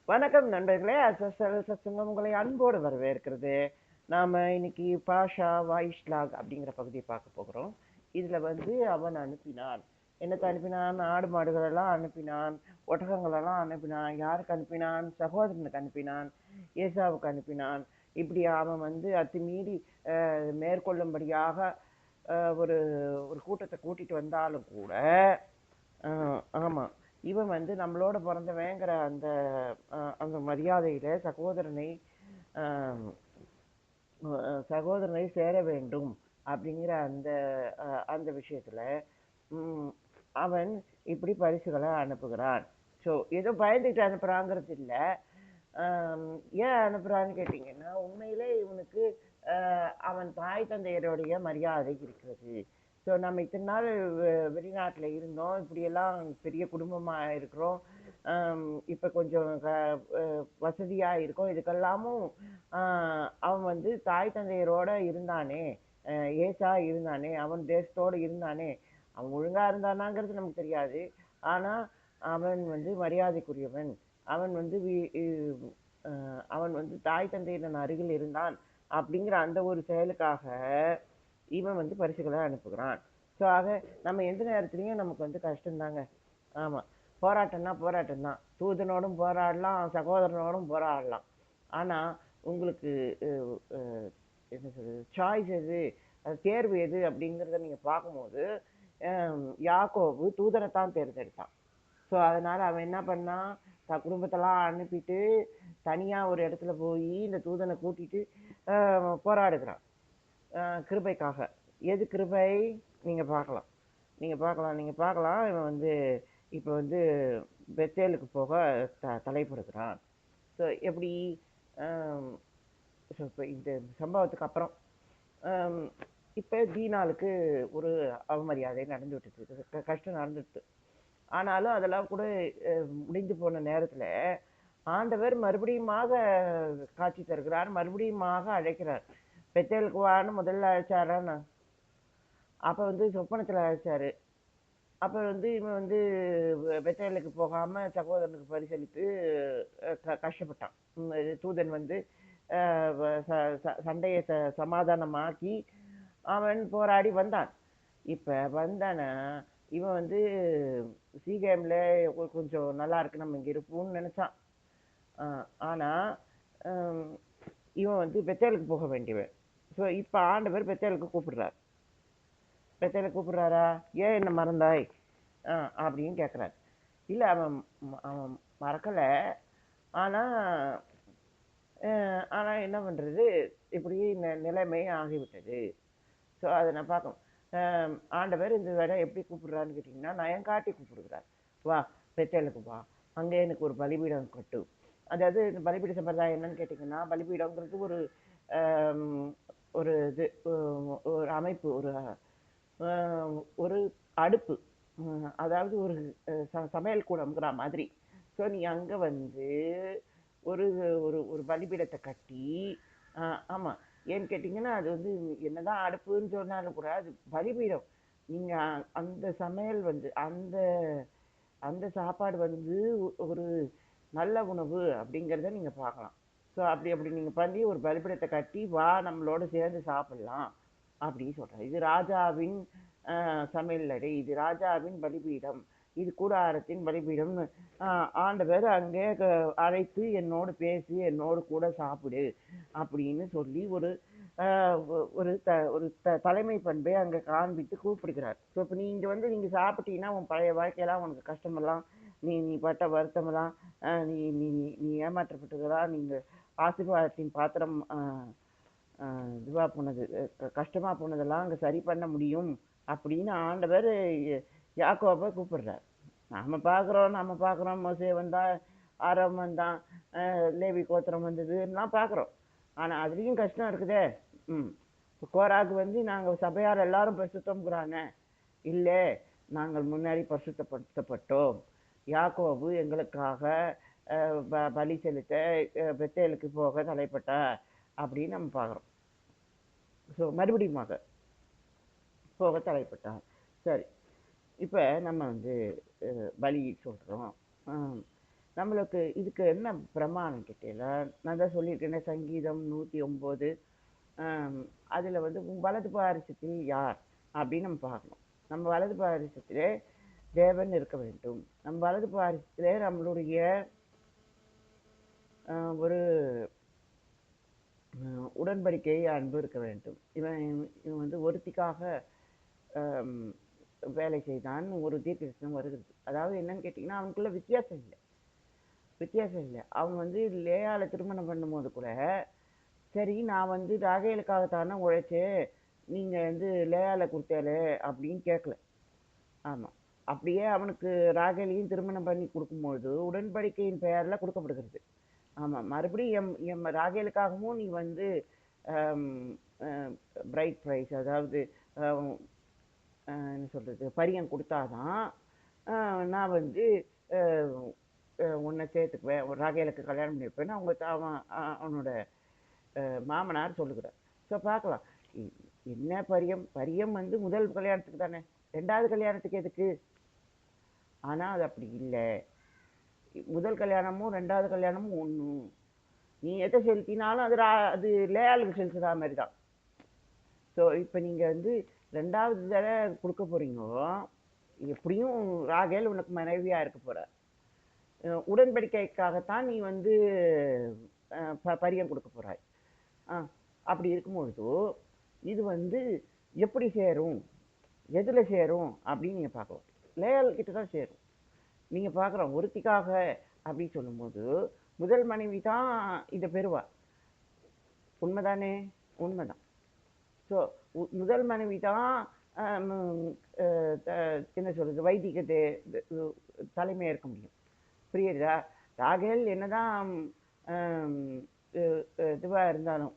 வணக்கம் நண்பர்களே. அசல் சத்சங்கம் உங்களை அன்போடு வரவேற்கிறது. நாம இன்னைக்கு பாஷா வாய்ஸ்லாக் அப்படிங்கிற பகுதியை பார்க்க போகிறோம். இதுல வந்து அவன் அனுப்பினான். என்னத்தை அனுப்பினான்? ஆடு மாடுகள் எல்லாம் அனுப்பினான், ஒட்டகங்கள் எல்லாம் அனுப்பினான். யாருக்கு அனுப்பினான்? சகோதரனுக்கு அனுப்பினான், ஏசாவுக்கு அனுப்பினான். இப்படி அவன் வந்து அத்துமீறி மேற்கொள்ளும்படியாக ஒரு ஒரு கூட்டத்தை கூட்டிட்டு வந்தாலும் கூட ஆமா இவன் வந்து நம்மளோட பிறந்தவங்கிற அந்த அந்த மரியாதையில சகோதரனை சேர வேண்டும் அப்படிங்கிற அந்த அந்த விஷயத்துல அவன் இப்படி பரிசுகளை அனுப்புகிறான். ஸோ ஏதோ பயந்துட்டு அனுப்புறாங்கிறது இல்லை. ஏன் அனுப்புறான்னு கேட்டீங்கன்னா, உண்மையிலே இவனுக்கு அவன் தாய் தந்தையருடைய மரியாதை இருக்கிறது. ஸோ நம்ம இத்தனை நாள் வெளிநாட்டில் இருந்தோம், இப்படியெல்லாம் பெரிய குடும்பமாக இருக்கிறோம், இப்போ கொஞ்சம் வசதியாக இருக்கும், இதுக்கெல்லாமும் அவன் வந்து தாய் தந்தையரோட இருந்தானே, ஏசா இருந்தானே, அவன் தேசத்தோடு இருந்தானே, அவன் ஒழுங்காக இருந்தானாங்கிறது நமக்கு தெரியாது. ஆனால் அவன் வந்து மரியாதைக்குரியவன். அவன் வந்து அவன் வந்து தாய் தந்தையின் அருகில் இருந்தான் அப்படிங்கிற அந்த ஒரு செயலுக்காக இவன் வந்து பரிசுகளை அனுப்புகிறான். ஸோ ஆக நம்ம எந்த நேரத்துலையும் நமக்கு வந்து கஷ்டம்தாங்க. ஆமாம், போராட்டம்னா போராட்டம் தான். தூதனோடும் போராடலாம், சகோதரனோடும் போராடலாம். ஆனால் உங்களுக்கு என்ன சொல்றது, சாய்ஸ் எது, அது தேர்வு எது அப்படிங்கிறத நீங்கள் பார்க்கும்போது யாக்கோபு தூதனை தான் தேர்ந்தெடுத்தான். ஸோ அதனால அவன் என்ன பண்ணான், தன் குடும்பத்தெல்லாம் அனுப்பிட்டு தனியாக ஒரு இடத்துல போய் இந்த தூதனை கூட்டிட்டு போராடுகிறான் கிருபைக்காக. எது கிருபை? நீங்கள் பார்க்கலாம், நீங்கள் பார்க்கலாம். இவன் வந்து இப்போ வந்து பெத்தேலுக்கு போக தலைப்படுகிறான். ஸோ எப்படி? ஸோ இப்போ இந்த சம்பவத்துக்கு அப்புறம் இப்போ தீனாளுக்கு ஒரு அவமரியாதை நடந்து விட்டுட்டு, கஷ்டம் நடந்துட்டு. ஆனாலும் அதெல்லாம் கூட முடிந்து போன நேரத்தில் ஆண்டவர் மறுபடியுமாக காட்சி தருகிறார், மறுபடியுமாக அழைக்கிறார். பெத்தேலுக்கு வான்னு முதல்ல அழைச்சாரான்னு, அப்போ வந்து சொப்பனத்தில் அழைச்சாரு. அப்போ வந்து இவன் வந்து பெத்தேலுக்கு போகாமல் சகோதரனுக்கு பரிசளித்து கஷ்டப்பட்டான். தூதன் வந்து சண்டையை சமாதானமாக்கி அவன் போராடி வந்தான். இப்போ வந்தானா இவன் வந்து சீகேம்ல கொஞ்சம் நல்லா இருக்கு, நம்ம இங்கே இருப்போம்னு நினைச்சான். ஆனால் இவன் வந்து பெத்தேலுக்கு போக வேண்டியவன். ஸோ இப்போ ஆண்டவர் பெத்தேலுக்கு கூப்பிடுறார். பெத்தேலுக்கு கூப்பிடுறாரா? ஏன் என்ன மறந்தாய் அப்படின்னு கேட்குறாரு. இல்லை, அவன் அவன் மறக்கலை. ஆனால் ஆனால் என்ன பண்ணுறது, இப்படி நிலைமை ஆகிவிட்டது. ஸோ அதை நான் பார்க்கணும். ஆண்டவர் இந்த இடம் எப்படி கூப்பிடுறான்னு கேட்டிங்கன்னா, நயங்காட்டி கூப்பிடுகிறார். வா பெத்தேலுக்கு வா, அங்கே எனக்கு ஒரு பலிபீடம் கட்டு. அதாவது இந்த பலிபீட சம்பிரதாயம் என்னன்னு கேட்டிங்கன்னா, பலிபீடங்கிறது ஒரு ஒரு இது ஒரு அமைப்பு, ஒரு ஒரு அடுப்பு, அதாவது ஒரு சமையல் கூடம்ங்கிற மாதிரி. ஸோ நீ அங்கே வந்து ஒரு ஒரு ஒரு பலிபீடத்தை கட்டி, ஆமாம், ஏன்னு கேட்டிங்கன்னா அது வந்து என்னதான் அடுப்புன்னு சொன்னாலும் கூட அது பலிபீடம். நீங்கள் அந்த சமையல் வந்து அந்த அந்த சாப்பாடு வந்து ஒரு நல்ல உணவு அப்படிங்கிறத நீங்கள் பார்க்கலாம். ஸோ அப்படி அப்படி நீங்கள் பண்ணி ஒரு பலிபீடத்தை கட்டி வா நம்மளோட சேர்ந்து சாப்பிடலாம் அப்படின்னு சொல்கிறார். இது ராஜாவின் சமையலறை, இது ராஜாவின் பலிபீடம், இது கூடாரத்தின் பலிபீடம்னு ஆண்டவர் அங்கே அழைத்து என்னோடு பேசி என்னோடு கூட சாப்பிடு அப்படின்னு சொல்லி ஒரு ஒரு தலைமை பண்பை அங்கே காண்பித்து கூப்பிடுகிறார். ஸோ இப்போ நீங்கள் வந்து நீங்கள் சாப்பிட்டீங்கன்னா உன் பழைய வாழ்க்கையெல்லாம் உனக்கு கஷ்டமெல்லாம், நீ நீ பட்ட வருத்தமெல்லாம், நீ நீ நீ ஏமாற்றப்பட்டதெல்லாம், நீங்கள் ஆசீர்வாதத்தின் பாத்திரம் இதுவாக போனது, கஷ்டமாக போனதெல்லாம் அங்கே சரி பண்ண முடியும் அப்படின்னு ஆண்டவர் யாக்கோபை கூப்பிடுறார். நம்ம பார்க்குறோம் மோசே வந்தான், ஆரோன் வந்தான், லேவி கோத்திரம் வந்ததுலாம் பார்க்குறோம். ஆனால் அதுலேயும் கஷ்டம் இருக்குதே. கோராக்கு வந்து நாங்கள் சபையார் எல்லாரும் பரிசுத்தம்ங்கிறாங்க. இல்லை, நாங்கள் முன்னாடி பரிசுத்தப்படுத்தப்பட்டோம், யாக்கோபு எங்களுக்காக பலி செலுத்த பெத்தேலுக்கு போக தலைப்பட்டார் அப்படின்னு நம்ம பார்க்குறோம். ஸோ மறுபடியும் போக தலைப்பட்டார். சரி, இப்போ நம்ம வந்து பலி சொல்கிறோம். நம்மளுக்கு இதுக்கு என்ன பிரமாணம் கேட்டீங்களா? நான் தான் சொல்லியிருக்கேனே, சங்கீதம் 109 அதில் வந்து உன் வலது பாரிசத்தில் யார் அப்படின்னு நம்ம பார்க்கணும். நம்ம வலது பாரிசத்திலே தேவன் இருக்க வேண்டும். நம்ம வலது பாரிசத்திலே நம்மளுடைய ஒரு உடன்படிக்கை அன்பு இருக்க வேண்டும். இவன் இவன் வந்து ஒருத்திக்காக வேலை செய்தான் ஒரு தீர்க்கதரிசனம் வருகிறது. அதாவது என்னன்னு கேட்டிங்கன்னா, அவனுக்குள்ள வித்தியாசம் இல்லை. அவன் வந்து லேயால திருமணம் பண்ணும்போது கூட, சரி நான் வந்து ராகேலுக்காகத்தானே உழைச்சேன், நீங்கள் வந்து லேயால கொடுத்தாலே அப்படின்னு கேட்கல. ஆமாம், அப்படியே அவனுக்கு ராகேலையும் திருமணம் பண்ணி கொடுக்கும்போது உடன்படிக்கையின் பெயரில் கொடுக்கப்படுகிறது. ஆமாம், மறுபடியும் எம் ராகேலுக்காகவும் நீ வந்து பிரைட் ப்ரைஸ், அதாவது என்ன சொல்கிறது, பரியம் கொடுத்தாதான் நான் வந்து உன்னை சேர்த்துக்குவேன், ராகேலுக்கு கல்யாணம் பண்ணி வைப்பேன்னு அவனோட மாமனார் சொல்லுகிறார். ஸோ பார்க்கலாம், என்ன பரியம் வந்து முதல் கல்யாணத்துக்கு தானே, ரெண்டாவது கல்யாணத்துக்கு எதுக்கு? ஆனால் அது அப்படி இல்லை. முதல் கல்யாணமும் ரெண்டாவது கல்யாணமும் ஒன்று. நீ எதை செலுத்தினாலும் அது லேயாளுக்கு செலுத்துதா மாதிரி தான். ஸோ இப்போ நீங்கள் வந்து ரெண்டாவது தடவை கொடுக்க போறீங்கோ, எப்படியும் ராகேல் உனக்கு மனைவியாக இருக்க போற. உடன்படிக்கைக்காகத்தான் நீ வந்து பரியம் கொடுக்க போறாய். அப்படி இருக்கும்பொழுது இது வந்து எப்படி சேரும், எதில் சேரும் அப்படின்னு நீங்கள் பார்க்கலாம். லேயால் கிட்ட தான் சேரும். நீங்கள் பார்க்குறோம், ஒருத்திக்காக அப்படின்னு சொல்லும்போது முதல் மனைவி தான் இதை பெறுவா. உண்மைதானே? உண்மைதான். ஸோ முதல் மனைவி தான் என்ன சொல்கிறது, வைதிகத்தை தலைமையாக இருக்க முடியும். புரியுதா? ராகேல் என்னதான் இதுவாக இருந்தாலும்,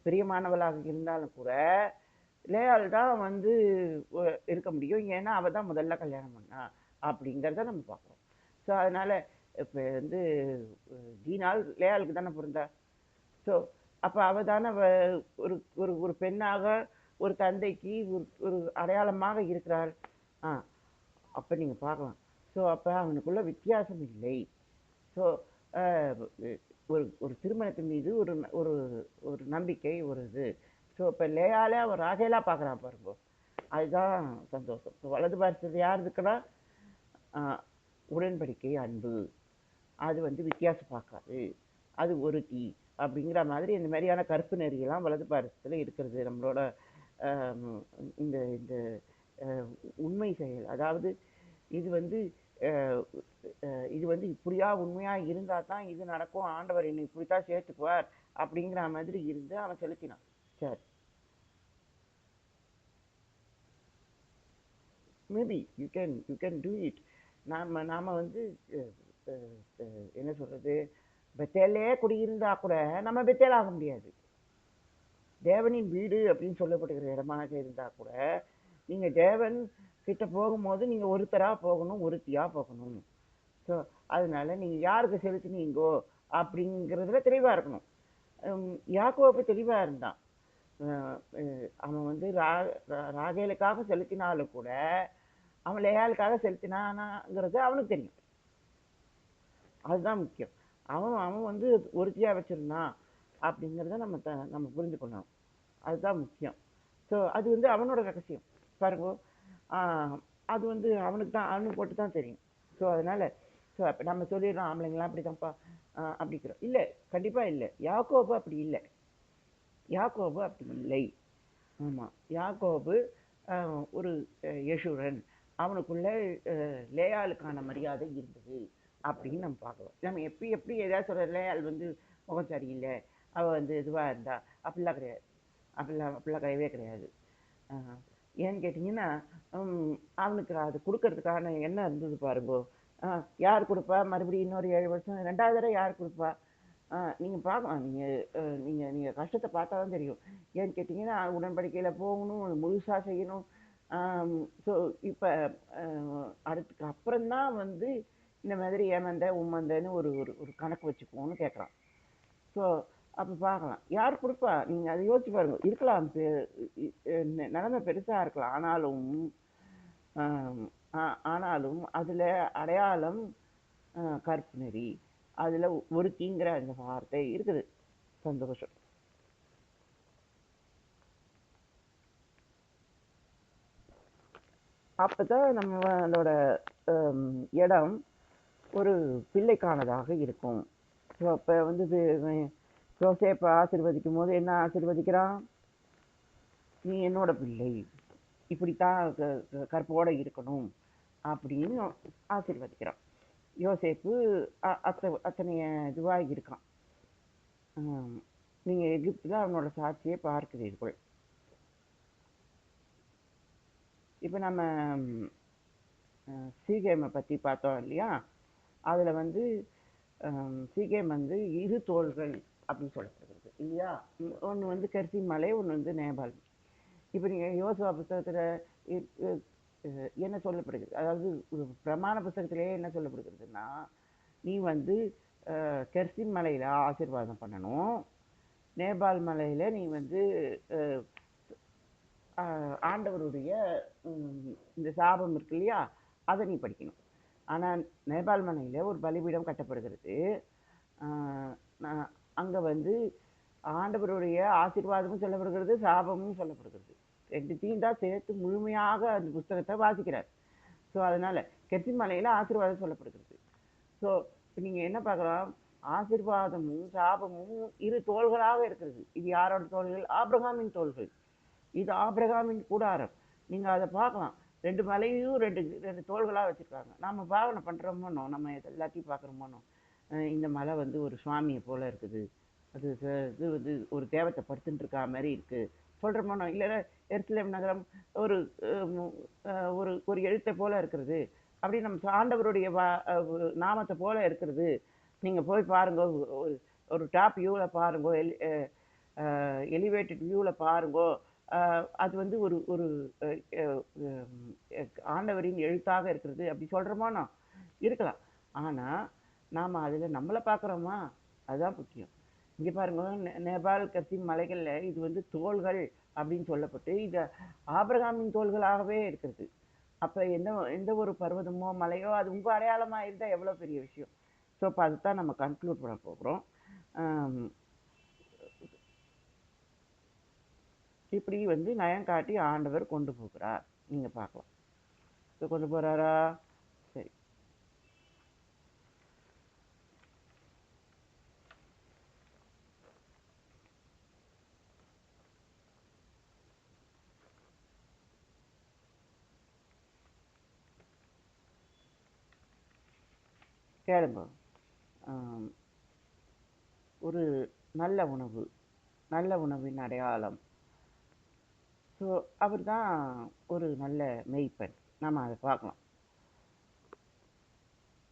பிரியமானவளாக இருந்தாலும் கூட லேயால் தான் வந்து இருக்க முடியும். ஏன்னா அவள் தான் முதல்ல கல்யாணம் பண்ணா அப்படிங்கிறத நம்ம பார்க்குறோம். ஸோ அதனால் இப்போ வந்து தீனால் லேயாளுக்கு தானே பிறந்தா. ஸோ அப்போ அவள் தானே ஒரு ஒரு ஒரு பெண்ணாக ஒரு தந்தைக்கு ஒரு அடையாளமாக இருக்கிறாள். அப்போ நீங்கள் பார்க்கலாம். ஸோ அப்போ அவனுக்குள்ள வித்தியாசம் இல்லை. ஸோ ஒரு ஒரு திருமணத்தின் மீது ஒரு ஒரு ஒரு நம்பிக்கை, ஒரு இது. ஸோ இப்போ லேயாலே அவன் ராகேலா பார்க்குறான் பாருங்க, அதுதான் சந்தோஷம். இப்போ வலது பாரசத்தில் யார் இருக்குன்னா உடன்படிக்கை அன்பு, அது வந்து வித்தியாசம் பார்க்காது, அது ஒருத்தி அப்படிங்கிற மாதிரி இந்த மாதிரியான கருப்பு நெறியெல்லாம் வலது பாரசத்தில் இருக்கிறது. நம்மளோட இந்த இந்த உண்மை செயல், அதாவது இது வந்து இப்படியா உண்மையாக இருந்தால் தான் இது நடக்கும், ஆண்டவர் என்னை இப்படித்தான் சேர்த்துக்குவார் அப்படிங்கிற மாதிரி இருந்து அவன் செலுத்தினான். சரி, maybe you can do it. நாம் வந்து என்ன சொல்கிறது, பெத்தேலே குடியிருந்தா கூட நம்ம பெத்தேல் ஆக முடியாது. தேவனின் வீடு அப்படின்னு சொல்லப்படுகிற இடமாக இருந்தால் கூட நீங்கள் தேவன் கிட்ட போகும்போது நீங்கள் ஒருத்தராக போகணும், ஒருத்தியாக போகணும். ஸோ அதனால நீங்கள் யாருக்கு செலுத்தினீங்கோ அப்படிங்கிறதுல தெளிவாக இருக்கணும். யாக்கோபு தெளிவாக இருந்தான். அவன் வந்து ராகேலுக்காக செலுத்தினாலும் கூட அவன் லேயாளுக்காக செலுத்தினானாங்கிறது அவனுக்கு தெரியும். அதுதான் முக்கியம். அவன் வந்து ஒருத்தியாக வச்சிருந்தான் அப்படிங்கிறத நம்ம புரிந்து கொள்ளணும். அதுதான் முக்கியம். ஸோ அது வந்து அவனோட ரகசியம் பாருங்க. அது வந்து அவனுக்கு போட்டு தான் தெரியும். ஸோ அதனால ஸோ அப்போ நம்ம சொல்லிடுறோம், ஆம்பளைங்களாம் அப்படி தான்ப்பா அப்படிங்கிறோம். இல்லை, கண்டிப்பாக இல்லை. யாக்கோபு அப்படி இல்லை. ஆமாம், யாக்கோபு ஒரு யசூரன். அவனுக்குள்ள லேயாளுக்கான மரியாதை இருந்தது அப்படின்னு நம்ம பார்க்கலாம். நம்ம எப்படி ஏதாவது சொல்கிற, லேயாள் வந்து முகம் சரியில்லை, அவள் வந்து இதுவாக இருந்தா, அப்படிலாம் கிடையாது. அப்படிலாம் கிடையவே கிடையாது. ஏன்னு கேட்டிங்கன்னா, அவனுக்கு அது கொடுக்கறதுக்கான என்ன இருந்தது பாருங்கோ. யார் கொடுப்பா மறுபடியும் இன்னொரு 7 வருஷம், 2வது தடவை யார் கொடுப்பா? நீங்கள் பார்க்கலாம், நீங்கள் கஷ்டத்தை பார்த்தா தான் தெரியும். ஏன்னு கேட்டிங்கன்னா, உடன்படிக்கையில் போகணும், முழுசாக செய்யணும். ஸோ இப்போ அதுக்கு அப்புறம்தான் வந்து இந்த மாதிரி உம்மந்தன்னு ஒரு ஒரு கணக்கு வச்சுக்குவோன்னு கேட்குறான். ஸோ அப்போ பார்க்கலாம், யார் கொடுப்பா? நீங்கள் அதை யோசிச்சு பாருங்க. இருக்கலாம், நிலைமை பெருசாக இருக்கலாம், ஆனாலும் அதில் அடையாளம் கற்பு நெறி, அதில் ஒருத்திங்கிற அந்த வார்த்தை இருக்குது. சந்தோஷம். அப்பதான் நம்மளோட இடம் ஒரு பிள்ளைக்கானதாக இருக்கும். ஸோ அப்போ வந்து யோசேப்பை ஆசீர்வதிக்கும் போது என்ன ஆசீர்வதிக்கிறான்? நீ என்னோட பிள்ளை, இப்படித்தான் கற்போட இருக்கணும் அப்படின்னு ஆசீர்வதிக்கிறான். யோசேப்பு அத்தனைய இதுவாக இருக்கான். நீங்க எகிப்துல அவனோட சாட்சியை பார்க்கிறீர்கள். இப்போ நம்ம சீகேமை பற்றி பார்த்தோம் இல்லையா? அதில் வந்து சீகேம் வந்து 2 தோள்கள் அப்படின்னு சொல்லப்படுகிறது இல்லையா? ஒன்று வந்து கெர்சிம் மலை, ஒன்று வந்து நேபாள். இப்போ நீங்கள் யோசுவா புத்தகத்தில் என்ன சொல்லப்படுகிறது? அதாவது பிரமாண புத்தகத்திலேயே என்ன சொல்லப்படுகிறதுனா, நீ வந்து கெர்சிம் மலையில் ஆசீர்வாதம் பண்ணணும், நேபாள் மலையில் நீ வந்து ஆண்டவருடைய இந்த சாபம் இருக்கு இல்லையா, அதை நீ படிக்கணும். ஆனால் நேபாள் மலையில் ஒரு பலிபீடம் கட்டப்படுகிறது. அங்கே வந்து ஆண்டவருடைய ஆசீர்வாதமும் சொல்லப்படுகிறது, சாபமும் சொல்லப்படுகிறது. ரெண்டுத்தையும் தான் சேர்த்து முழுமையாக அந்த புத்தகத்தை வாசிக்கிறார். ஸோ அதனால் கெர்சிம் மலையில் ஆசீர்வாதம் சொல்லப்படுகிறது. ஸோ இப்போ நீங்கள் என்ன பார்க்கலாம்? ஆசீர்வாதமும் சாபமும் 2 தோள்களாக இருக்கிறது. இது யாரோட தோள்கள்? ஆபிரகாமின் தோள்கள். இது ஆபிரகாமின் கூடாரம். நீங்கள் அதை பார்க்கலாம். 2 மலையும் 2 தோள்களாக வச்சுருக்காங்க. நம்ம பாவனை பண்ணுறோமோனோ, நம்ம எல்லாத்தையும் பார்க்குறோமோனோ, இந்த மலை வந்து ஒரு சுவாமியை போல் இருக்குது, அது இது வந்து ஒரு தேவத்தை படுத்துட்டு இருக்கா மாதிரி இருக்குது சொல்கிறோமோனோ, இல்லைன்னா எருசலேம் நகரம் ஒரு ஒரு ஒரு எழுத்தை போல் இருக்கிறது, அப்படி நம்ம ஆண்டவருடைய நாமத்தை போல் இருக்கிறது. நீங்கள் போய் பாருங்க, ஒரு டாப் வியூவில் பாருங்கோ, எலிவேட்டட் வியூவில் பாருங்கோ, அது வந்து ஒரு ஒரு ஆண்டவரின் எழுத்தாக இருக்கிறது அப்படி சொல்கிறோமோனோ இருக்கலாம். ஆனால் நாம் அதில் நம்மளை பார்க்குறோமா? அதுதான் முக்கியம். இங்கே பாருங்க, நேபாள் கர்சிம் மலைகளில் இது வந்து தோள்கள் அப்படின்னு சொல்லப்பட்டு இது ஆபிரகாமின் தோள்களாகவே இருக்கிறது. அப்போ எந்த ஒரு பர்வதமோ மலையோ அது உங்கள் அடையாளமாக இருந்தால் எவ்வளோ பெரிய விஷயம். ஸோ இப்போ அதுதான் நம்ம கன்க்ளூட் பண்ண போகிறோம். இப்படி வந்து நயம் காட்டி ஆண்டவர் கொண்டு போகிறார். நீங்கள் பார்க்கலாம். ஸோ கொண்டு போகிறாரா? சரி. கேளுங்க. ஒரு நல்ல உணவு, நல்ல உணவின் அடையாளம். ஸோ அவர் தான் ஒரு நல்ல மெய்ப்பெண். நம்ம அதை பார்க்கலாம்.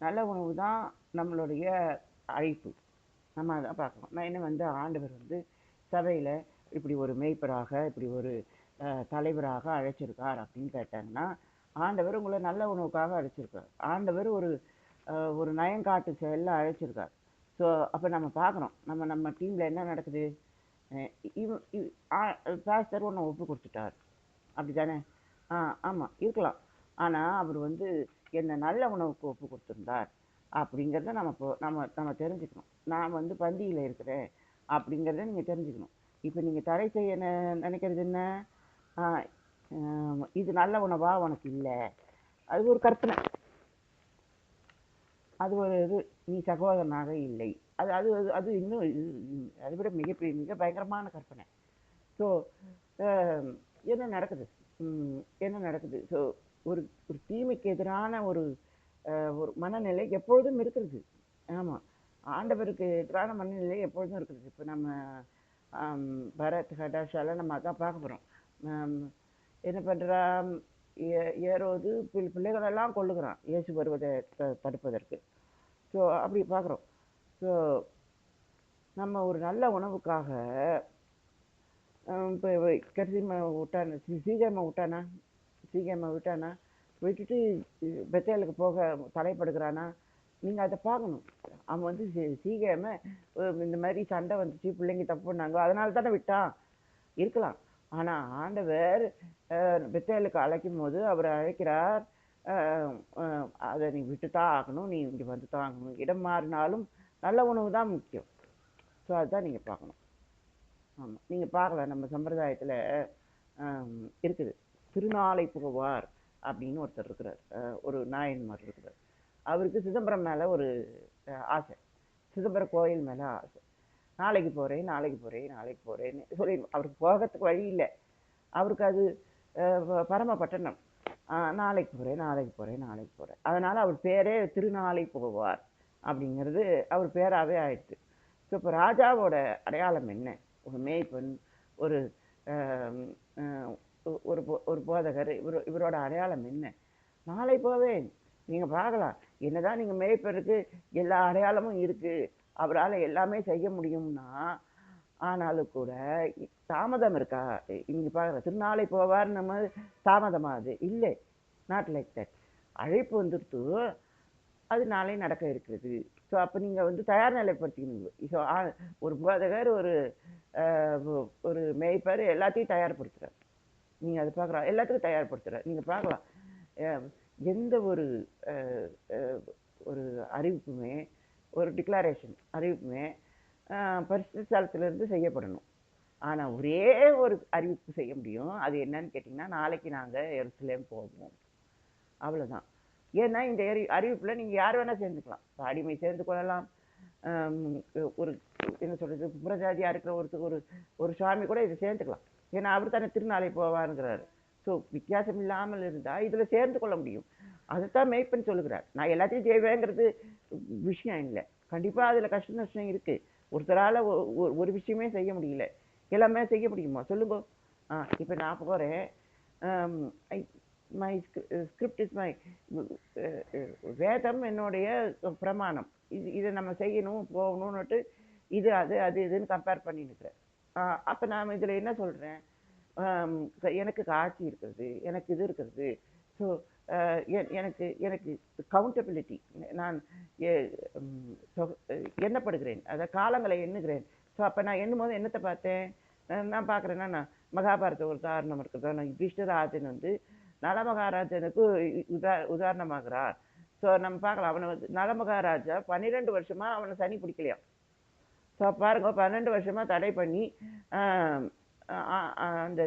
நல்ல உணவு தான் நம்மளுடைய அழைப்பு. நம்ம அதை பார்க்கலாம். நான் என்ன வந்து ஆண்டவர் வந்து சபையில் இப்படி ஒரு மெய்ப்பராக, இப்படி ஒரு தலைவராக அழைச்சிருக்கார் அப்படின்னு கேட்டாங்கன்னா, ஆண்டவர் உங்களை நல்ல உணவுக்காக அழைச்சிருக்கார். ஆண்டவர் ஒரு ஒரு நயங்காட்டு செயலில் அழைச்சிருக்கார். ஸோ அப்போ நம்ம பார்க்குறோம், நம்ம டீமில் என்ன நடக்குது? பாஸ்டர் ஒன்று ஒப்பு கொடுத்துட்டார், அப்படி தானே? ஆமாம் இருக்கலாம். ஆனால் அவர் வந்து என்ன நல்ல உணவுக்கு ஒப்பு கொடுத்துருந்தார் அப்படிங்கிறத நம்ம தெரிஞ்சுக்கணும். நான் வந்து பந்தியில் இருக்கிறேன் அப்படிங்கிறத நீங்கள் தெரிஞ்சுக்கணும். இப்போ நீங்கள் தடை செய்ய நினைக்கிறது என்ன? இது நல்ல உணவா உனக்கு இல்லை, அது ஒரு கற்பனை, அது ஒரு இது, நீ சகோதரனாக இல்லை, அது அது அது இன்னும் அதை விட மிக பயங்கரமான கற்பனை. ஸோ என்ன நடக்குது? ஸோ ஒரு ஒரு தீமைக்கு எதிரான ஒரு ஒரு மனநிலை எப்பொழுதும் இருக்கிறது. ஆமாம், ஆண்டவருக்கு எதிரான மனநிலை எப்பொழுதும் இருக்குது. இப்போ நம்ம பரத் ஹடாஷால நம்ம அதான் பார்க்க போகிறோம். என்ன பண்ணுறா? ஏரோது பிள்ளைகளெல்லாம் கொள்ளுகிறான் இயேசு வருவதை தடுப்பதற்கு. ஸோ அப்படி பார்க்குறோம். ஸோ நம்ம ஒரு நல்ல உணவுக்காக இப்போ கரிசிமா விட்டானா, சீக்கிரமாக விட்டானா, விட்டுட்டு பெத்தேலுக்கு போக தலைப்படுகிறானா? நீங்கள் அதை பார்க்கணும். அவன் வந்து சீக்கிரமே இந்த மாதிரி சண்டை வந்துச்சு, பிள்ளைங்க தப்பு பண்ணாங்க, அதனால தானே விட்டான் இருக்கலாம். ஆனால் ஆண்டவர் பெத்தேலுக்கு அழைக்கும் போது அவர் அழைக்கிறார், அதை நீ விட்டு தான் ஆகணும், நீ இங்கே வந்து தான் ஆகணும். இடம் மாறினாலும் நல்ல உணவு தான் முக்கியம். ஸோ அதுதான் நீங்கள் பார்க்கணும். ஆமாம், நீங்கள் பார்க்கலாம் நம்ம சம்பிரதாயத்தில் இருக்குது. திருநாளை புகவார் அப்படின்னு ஒருத்தர் இருக்கிறார், ஒரு நாயன்மார் இருக்கிறார். அவருக்கு சிதம்பரம் மேலே ஒரு ஆசை, சிதம்பரம் கோயில் மேலே ஆசை. நாளைக்கு போகிறேன் நாளைக்கு போகிறேன் நாளைக்கு போகிறேன்னு சொல்லி அவருக்கு போகிறதுக்கு வழி இல்லை. அவருக்கு அது பரமபட்டணம். நாளைக்கு போகிறேன் நாளைக்கு போகிறேன் நாளைக்கு போகிறேன். அதனால் அவர் பேரே திருநாளை புகவார் அப்படிங்கிறது அவர் பேராகவே ஆயிடுச்சு. ஸோ இப்போ ராஜாவோட அடையாளம் என்ன? ஒரு மேய்ப்பன், ஒரு ஒரு ஒரு போதகர், இவரோட அடையாளம் என்ன? நாளை போவேன். நீங்கள் பார்க்கலாம், என்னதான் நீங்கள் மேய்ப்பருக்கு எல்லா அடையாளமும் இருக்குது, அவரால் எல்லாமே செய்ய முடியும்னா, ஆனாலும் கூட தாமதம் இருக்கா? நீங்கள் பார்க்குற திருநாளை போவார் நம்ம தாமதமாகுது இல்லை, நாட் லைக் தட். அழைப்பு வந்துடுத்து, அது நாளை நடக்க இருக்கிறது. ஸோ அப்போ நீங்கள் வந்து தயார் நிலைப்படுத்திக்கணும். ஸோ ஒரு போதகர், ஒரு மேய்ப்பர் எல்லாத்தையும் தயார்படுத்துகிறார். நீங்கள் அதை பார்க்கலாம், எல்லாத்துக்கும் தயார்படுத்துகிறார். நீங்கள் பார்க்கலாம், எந்த ஒரு ஒரு அறிவிப்புமே, ஒரு டிக்ளரேஷன் அறிவிப்புமே பரிசுத்த ஸ்தலத்திலிருந்து செய்யப்படணும். ஆனால் ஒரே ஒரு அறிவிப்பு செய்ய முடியும். அது என்னன்னு கேட்டிங்கன்னா, நாளைக்கு நாங்கள் எருசலேம் போவோம், அவ்வளோதான். ஏன்னா இந்த அறிவிப்பில் நீங்கள் யார் வேணால் சேர்ந்துக்கலாம். அடிமை சேர்ந்து கொள்ளலாம், ஒரு என்ன சொல்கிறது, புறஜாதியாக இருக்கிற ஒரு சுவாமி கூட இதை சேர்ந்துக்கலாம். ஏன்னா அவர் தானே திருநாளை போவாருங்கிறாரு. ஸோ வித்தியாசம் இல்லாமல் இருந்தால் இதில் சேர்ந்து கொள்ள முடியும். அதைத்தான் மேய்ப்பன் சொல்லுகிறார். நான் எல்லாத்தையும் செய்வேங்கிறது விஷயம் இல்லை. கண்டிப்பாக அதில் கஷ்ட நஷ்டம் இருக்குது. ஒருத்தரால் ஒரு விஷயமே செய்ய முடியல, எல்லாமே செய்ய முடியுமா சொல்லுங்க? இப்போ நான் போகிறேன், மை ஸ்கிரிப்ட் இஸ் மை, வேதம் என்னுடைய பிரமாணம், இதை நம்ம செய்யணும் போகணும்னுட்டு இது அது அது இதுன்னு கம்பேர் பண்ணின்னுக்கிறேன். அப்போ நான் இதில் என்ன சொல்கிறேன்? எனக்கு காட்சி இருக்கிறது, எனக்கு இது இருக்கிறது. ஸோ எனக்கு எனக்கு கவுண்டபிலிட்டி, நான் எண்ணப்படுகிறேன், அதை காலங்களை எண்ணுகிறேன். ஸோ அப்போ நான் எண்ணும் போது என்னத்தை பார்த்தேன்? நான் பார்க்குறேன்னா, நான் மகாபாரத ஒரு உதாரணம் இருக்கிறதா, நான் யுதிஷ்டராஜன் வந்து நலமகாராஜனுக்கு உதாரணமாகிறார். ஸோ நம்ம பார்க்கலாம், அவனை வந்து நலமகாராஜா 12 வருஷமாக அவனை சனி பிடிக்கலையாம். ஸோ பாருங்க, 12 வருஷமாக தடை பண்ணி அந்த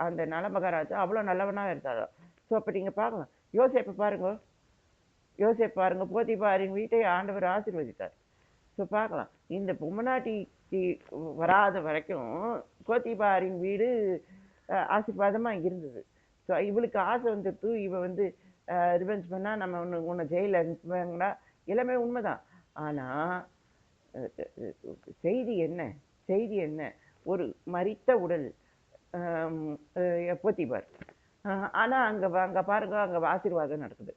அந்த நலமகாராஜா அவ்வளோ நல்லவனாக இருந்தாரோ. ஸோ அப்போ நீங்கள் பார்க்கலாம், யோசேப்பை பாருங்க, போத்திபாரின் வீட்டை ஆண்டவர் ஆசீர்வதித்தார். ஸோ பார்க்கலாம், இந்த பொம்மநாட்டிக்கு வராத வரைக்கும் போத்திபாரின் வீடு ஆசீர்வாதமாக இருந்தது. ஸோ இவளுக்கு ஆசை வந்துட்டு, இவ வந்து ரிவெஞ்ச் பண்ணால் நம்ம உன்னை ஜெயிலில் அனுப்புவாங்களா, எல்லாமே உண்மைதான். ஆனால் செய்தி என்ன? ஒரு மரித்த உடல் போத்திபார். ஆனால் அங்கே பாருங்க, அங்கே ஆசீர்வாதம் நடக்குது.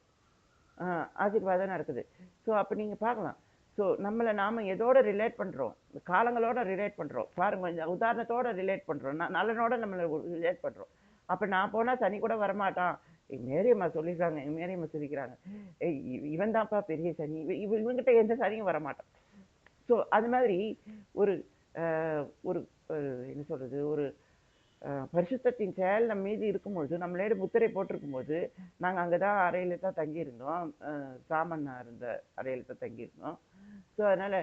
ஸோ அப்போ நீங்கள் பார்க்கலாம், ஸோ நம்மளை நாம் எதோட ரிலேட் பண்ணுறோம்? காலங்களோட ரிலேட் பண்ணுறோம். பாருங்க, இந்த உதாரணத்தோட ரிலேட் பண்ணுறோம், நலனோட நம்மளை ரிலேட் பண்ணுறோம். அப்போ நான் போனால் சனி கூட வரமாட்டான். மேரியம்மா சொல்லிக்கிறாங்க, மேரியம்மா சொல்லிக்கிறாங்க, இவன் தான்ப்பா பெரிய சனி, இவங்கிட்ட எந்த சனியும் வரமாட்டான். ஸோ அது மாதிரி ஒரு ஒரு என்ன சொல்கிறது, ஒரு பரிசுத்தத்தின் செயல் நம்ம மீது இருக்கும்பொழுது, நம்மளோட முத்திரை போட்டிருக்கும்போது, நாங்கள் அங்கே தான் அறையில் தான் தங்கியிருந்தோம், சாமண்ணா இருந்த அறையில் தான் தங்கியிருந்தோம். ஸோ அதனால்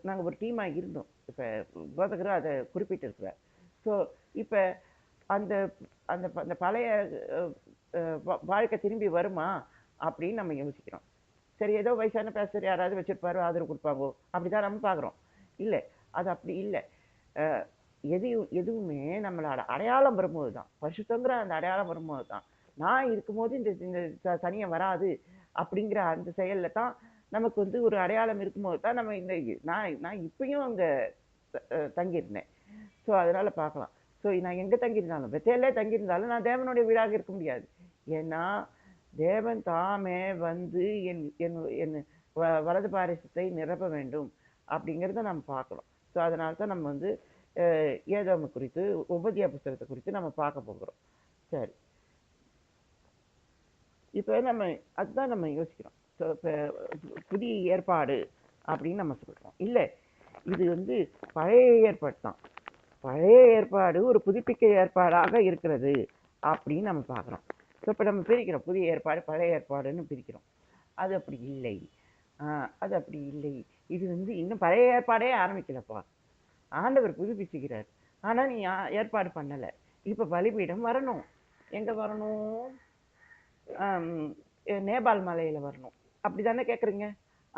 நாங்கள் ஒரு டீமாக இருந்தோம். இப்போ போதகரும் அதை குறிப்பிட்டிருக்கிறார். ஸோ இப்போ அந்த அந்த அந்த பழைய வாழ்க்கை திரும்பி வருமா அப்படின்னு நம்ம யோசிக்கிறோம். சரி, ஏதோ வயசான பேசுகிற யாராவது வச்சுருப்பாரு, ஆதரவு கொடுப்பாங்கோ, அப்படி தான் நம்ம பார்க்குறோம். இல்லை, அது அப்படி இல்லை. எதுவுமே நம்மளோட அடையாளம் வரும்போது தான், பரிசுத்தங்கிற அந்த அடையாளம் வரும்போது தான், நான் இருக்கும்போது இந்த சனியை வராது அப்படிங்கிற அந்த செயலில் தான் நமக்கு வந்து ஒரு அடையாளம் இருக்கும்போது தான் நம்ம இந்த நான் இப்பயும் அங்கே தங்கியிருந்தேன். ஸோ அதனால் பார்க்கலாம். ஸோ நான் எங்கே தங்கியிருந்தாலும், பெத்தேலே தங்கியிருந்தாலும் நான் தேவனுடைய வீடாக இருக்க முடியாது. ஏன்னா தேவன் தாமே வந்து என் வலது பாரிசத்தை நிரப்ப வேண்டும் அப்படிங்கிறத நம்ம பார்க்கலாம். ஸோ அதனால தான் நம்ம வந்து ஏதோம குறித்து, உபதியா புஸ்தகத்தை குறித்து நம்ம பார்க்க போகிறோம். சரி, இப்போ அதுதான் நம்ம யோசிக்கிறோம். ஸோ இப்போ புதிய ஏற்பாடு அப்படின்னு நம்ம சொல்கிறோம். இல்லை, இது வந்து பழைய ஏற்பாடு தான். பழைய ஏற்பாடு ஒரு புதுப்பிக்க ஏற்பாடாக இருக்கிறது அப்படின்னு நம்ம பார்க்குறோம். ஸோ இப்போ நம்ம பிரிக்கிறோம், புதிய ஏற்பாடு பழைய ஏற்பாடுன்னு பிரிக்கிறோம். அது அப்படி இல்லை. அது அப்படி இல்லை. இது வந்து இன்னும் பழைய ஏற்பாடே ஆரம்பிக்கலப்பா. ஆண்டவர் புதுப்பிச்சுக்கிறார். ஆனா நீ ஏற்பாடு பண்ணல. இப்ப பலிபீடம் வரணும். எங்க வரணும்? நேபாள் மலையில வரணும். அப்படிதானே கேக்குறீங்க?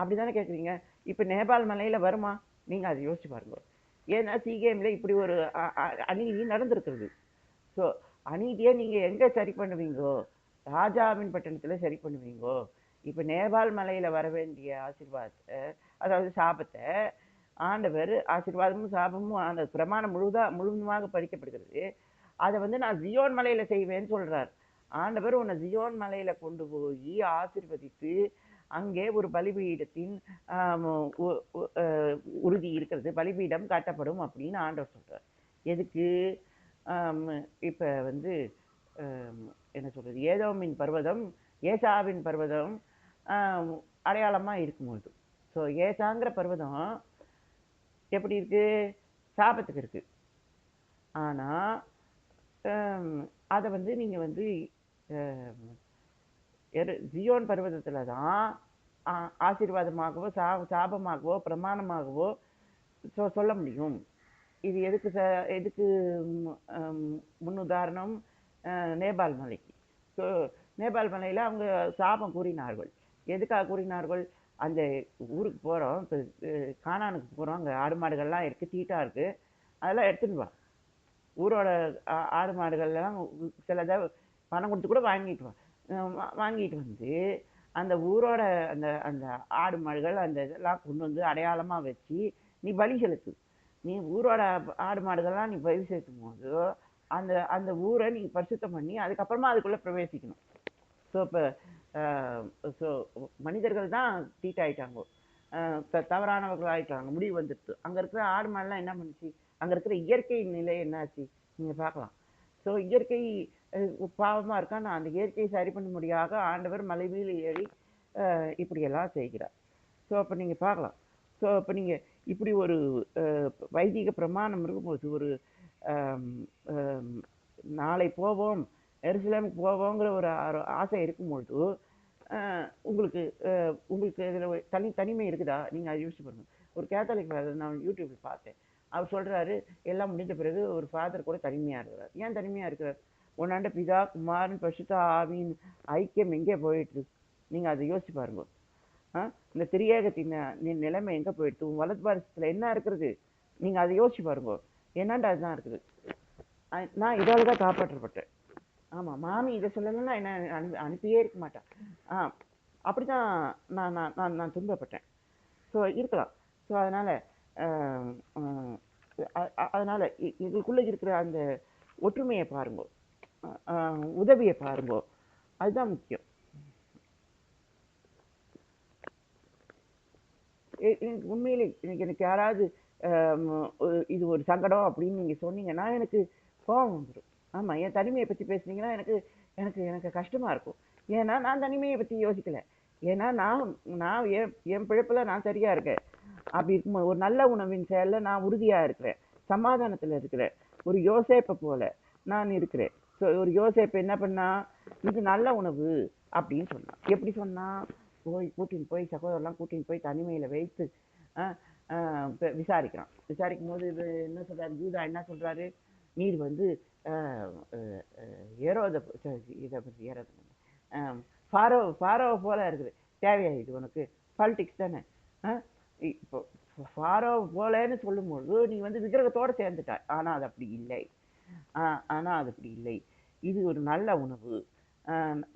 அப்படிதானே கேக்குறீங்க? இப்ப நேபாள் மலையில வருமா? நீங்க அதை யோசிச்சு பாருங்க. ஏன்னா சீகேம்ல இப்படி ஒரு அநீதி நடந்திருக்கிறது. ஸோ அநீதியை நீங்க எங்க சரி பண்ணுவீங்கோ? ராஜாவின் பட்டணத்துல சரி பண்ணுவீங்கோ. இப்ப நேபாள் மலையில வர வேண்டிய ஆசீர்வாதத்தை, அதாவது சாபத்தை ஆண்டவர், ஆசீர்வாதமும் சாபமும் அந்த பிரமாணம் முழுவதுமாக படிக்கப்படுகிறது. அதை வந்து நான் ஜியோன் மலையில செய்வேன்னு சொல்றார். ஆண்டவர் உன்னை ஜியோன் மலையில கொண்டு போய் ஆசீர்வதித்து அங்கே ஒரு பலிபீடத்தின் உறுதி இருக்கிறது, பலிபீடம் கட்டப்படும் அப்படின்னு ஆண்டவர் சொல்றார். எதுக்கு? இப்ப வந்து என்ன சொல்றது, ஏதோமின் பர்வதம் ஏசாவின் பர்வதம் அடையாளமா இருக்கும்போது, ஸோ ஏசாங்கிற பர்வதம் எப்படி இருக்கு? சாபத்துக்கு இருக்கு. ஆனா அதை வந்து நீங்க வந்து ஜியோன் பர்வதத்துல தான் ஆசீர்வாதமாகவோ சாபமாகவோ பிரமாணமாகவோ சொல்ல முடியும். இது எதுக்கு முன்னுதாரணம்? நேபாள் மலைக்கு. ஸோ நேபாள் மலையில அவங்க சாபம் கூறினார்கள். எதுக்காக கூறினார்கள்? அந்த ஊருக்கு போறோம், இப்போ கானானுக்கு போறோம், அங்க ஆடு மாடுகள்லாம் இருக்கு, தீட்டா இருக்கு, அதெல்லாம் எடுத்துட்டு வா. ஊரோட ஆடு மாடுகள்லாம் சிலதை பணம் கொடுத்து கூட வாங்கிட்டு வா. வாங்கிட்டு வந்து அந்த ஊரோட அந்த அந்த ஆடு மாடுகள் அந்த இதெல்லாம் கொண்டு வந்து அடையாளமா வச்சு நீ பலி செலுத்து. நீ ஊரோட ஆடு மாடுகள்லாம் நீ பலி செலுத்தும் போது அந்த அந்த ஊரை நீ பரிசுத்தம் பண்ணி அதுக்கப்புறமா அதுக்குள்ள பிரவேசிக்கணும். ஸோ இப்போ ஸோ மனிதர்கள் தான் தீட்டாயிட்டாங்க, தவறானவர்கள் ஆயிட்டாங்க, முடிவு வந்துடுது. அங்க இருக்கிற ஆடு மாடுலாம் என்ன பண்ணுச்சு? அங்க இருக்கிற இயற்கை நிலை என்னாச்சு நீங்க பார்க்கலாம். ஸோ இயற்கை பாவமா இருக்கா, நான் அந்த இயற்கையை சரி பண்ண முடியாத ஆண்டவர் மலை மேல் ஏறி இப்படியெல்லாம் செய்கிறார். ஸோ அப்போ நீங்க பார்க்கலாம். ஸோ அப்போ நீங்க இப்படி ஒரு வைதிக பிரமாணம் இருக்கும்போது, ஒரு நாளை போவோம் எருசலேமுக்கு போவோங்கிற ஒரு ஆசை இருக்கும்பொழுது உங்களுக்கு உங்களுக்கு இதில் தனிமை இருக்குதா? நீங்கள் அதை யோசிச்சு பாருங்க. ஒரு கேத்தலிக் ஃபாதர் நான் யூடியூப்ல பார்த்தேன். அவர் சொல்றாரு, எல்லாம் முடிந்த பிறகு ஒரு ஃபாதர் கூட தனிமையாக இருக்கிறார். ஏன் தனிமையாக இருக்கிறார்? ஒன்னாண்ட பிதா குமாரன் பரிசுத்த ஆவியின் ஐக்கியம் எங்கே போயிட்டு? நீங்கள் அதை யோசிச்சு பாருங்க. இந்த திரியேகத்தின் நிலைமை எங்கே போயிடுது? வலது பாரசத்தில் என்ன இருக்கிறது? நீங்கள் அதை யோசிச்சு பாருங்க. என்னண்டா அதுதான் இருக்குது. நான் இதால தான் காப்பாற்றப்பட்டேன். ஆமாம், மாமி இதை சொல்லலைன்னா என்ன அனுப்பியே இருக்க மாட்டேன். அப்படிதான் நான் நான் நான் நான் துன்பப்பட்டேன். ஸோ இருக்கலாம். ஸோ அதனால் இதுக்குள்ளே இருக்கிற அந்த ஒற்றுமையை பாருங்க, உதவியை பாருங்க, அதுதான் முக்கியம். உண்மையிலே எனக்கு யாராவது இது ஒரு சங்கடம் அப்படின்னு நீங்கள் சொன்னீங்கன்னா எனக்கு கோபம் வந்துடும். ஆமாம், என் தனிமையை பற்றி பேசுனீங்கன்னா எனக்கு எனக்கு எனக்கு கஷ்டமாக இருக்கும். ஏன்னா நான் தனிமையை பற்றி யோசிக்கலை. ஏன்னா நான் நான் என் பிழைப்பில் நான் சரியாக இருக்கேன். அப்படி இருக்கும்போது ஒரு நல்ல உணவின் செயலில் நான் உறுதியாக இருக்கிறேன், சமாதானத்தில் இருக்கிறேன். ஒரு யோசேப்பை போல நான் இருக்கிறேன். ஸோ ஒரு யோசேப்பு என்ன பண்ணா, இது நல்ல உணவு அப்படின்னு சொன்னான். எப்படி சொன்னான்? கூட்டின்னு போய் சகோதரெல்லாம் கூட்டின்னு போய் தனிமையில் வைத்து விசாரிக்கிறான். விசாரிக்கும் போது இது என்ன சொல்றாரு? யூதா என்ன சொல்றாரு? நீர் வந்து ஏரோத இதை பற்றி ஃபாரோவை போல இருக்குது. தேவையா இது உனக்கு? பாலிடிக்ஸ் தானே. இப்போ ஃபாரோவை போலன்னு சொல்லும்போது நீ வந்து விக்கிரகத்தோடு சேர்ந்துட்டாய். ஆனால் அது அப்படி இல்லை. ஆனால் அது அப்படி இல்லை. இது ஒரு நல்ல உணவு,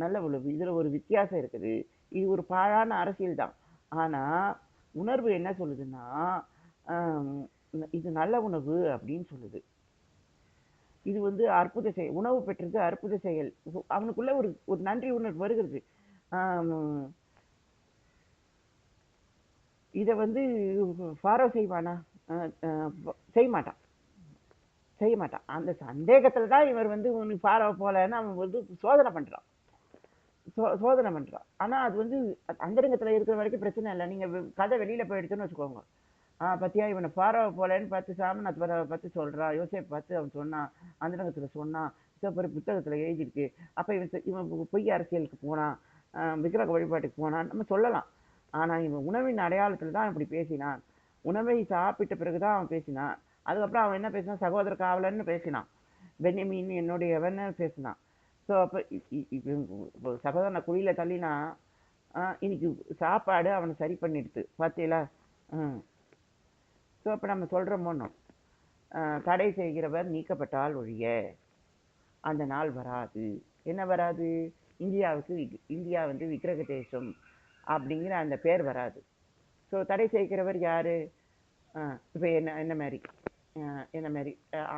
நல்ல உணவு. இதில் ஒரு வித்தியாசம் இருக்குது. இது ஒரு பாழான அரசியல் தான். ஆனால் உணர்வு என்ன சொல்லுதுன்னா, இது நல்ல உணவு அப்படின்னு சொல்லுது. இது வந்து அற்புத செயல், உணவு பெற்றது அற்புத செயல். அவனுக்குள்ள ஒரு ஒரு நன்றி உணர்வு வருகிறது. இதை வந்து ஃபாரோ செய்வானா? செய்ய மாட்டான், செய்ய மாட்டான். அந்த சந்தேகத்தில் தான் இவர் வந்து ஃபாரோ போலன்னு அவன் வந்து சோதனை பண்ணுறான், சோதனை பண்ணுறான். ஆனால் அது வந்து அந்தரங்கத்தில் இருக்கிற வரைக்கும் பிரச்சனை இல்லை. நீங்கள் கதை வெளியில் போயிடுச்சுன்னு வச்சுக்கோங்க. பத்தியா இவனை ஃபாரோ போலன்னு பார்த்து சாமன் பார்த்து சொல்கிறான், யோசேப் பார்த்து அவன் சொன்னான், அந்தரங்கத்தில் சொன்னான், சிதம்பரம் புத்தகத்தில் எழுதியிருக்கு. அப்போ இவன் பொய் அரசியலுக்கு போனான், விக்கிரக வழிபாட்டுக்கு போனான் நம்ம சொல்லலாம். ஆனால் இவன் உணவின் அடையாளத்தில் தான் இப்படி பேசினான், உணவை சாப்பிட்ட பிறகு தான் அவன் பேசினான். அதுக்கப்புறம் அவன் என்ன பேசினான், சகோதர காவலன்னு பேசினான், பென்யமீன் என்னுடையவன்னு பேசினான். ஸோ அப்போ சகோதரனை குழியில் தள்ளினா இன்னைக்கு சாப்பாடு அவனை சரி பண்ணிடுது பார்த்தீங்களா. ஸோ அப்போ நம்ம சொல்கிறோமோன்னு தடை செய்கிறவர் நீக்கப்பட்டால் ஒழிய அந்த நாள் வராது. என்ன வராது? இந்தியா வந்து விக்கிரக தேசம் அப்படிங்கிற அந்த பேர் வராது. ஸோ தடை செய்கிறவர் யாரு? இப்போ என்ன மாதிரி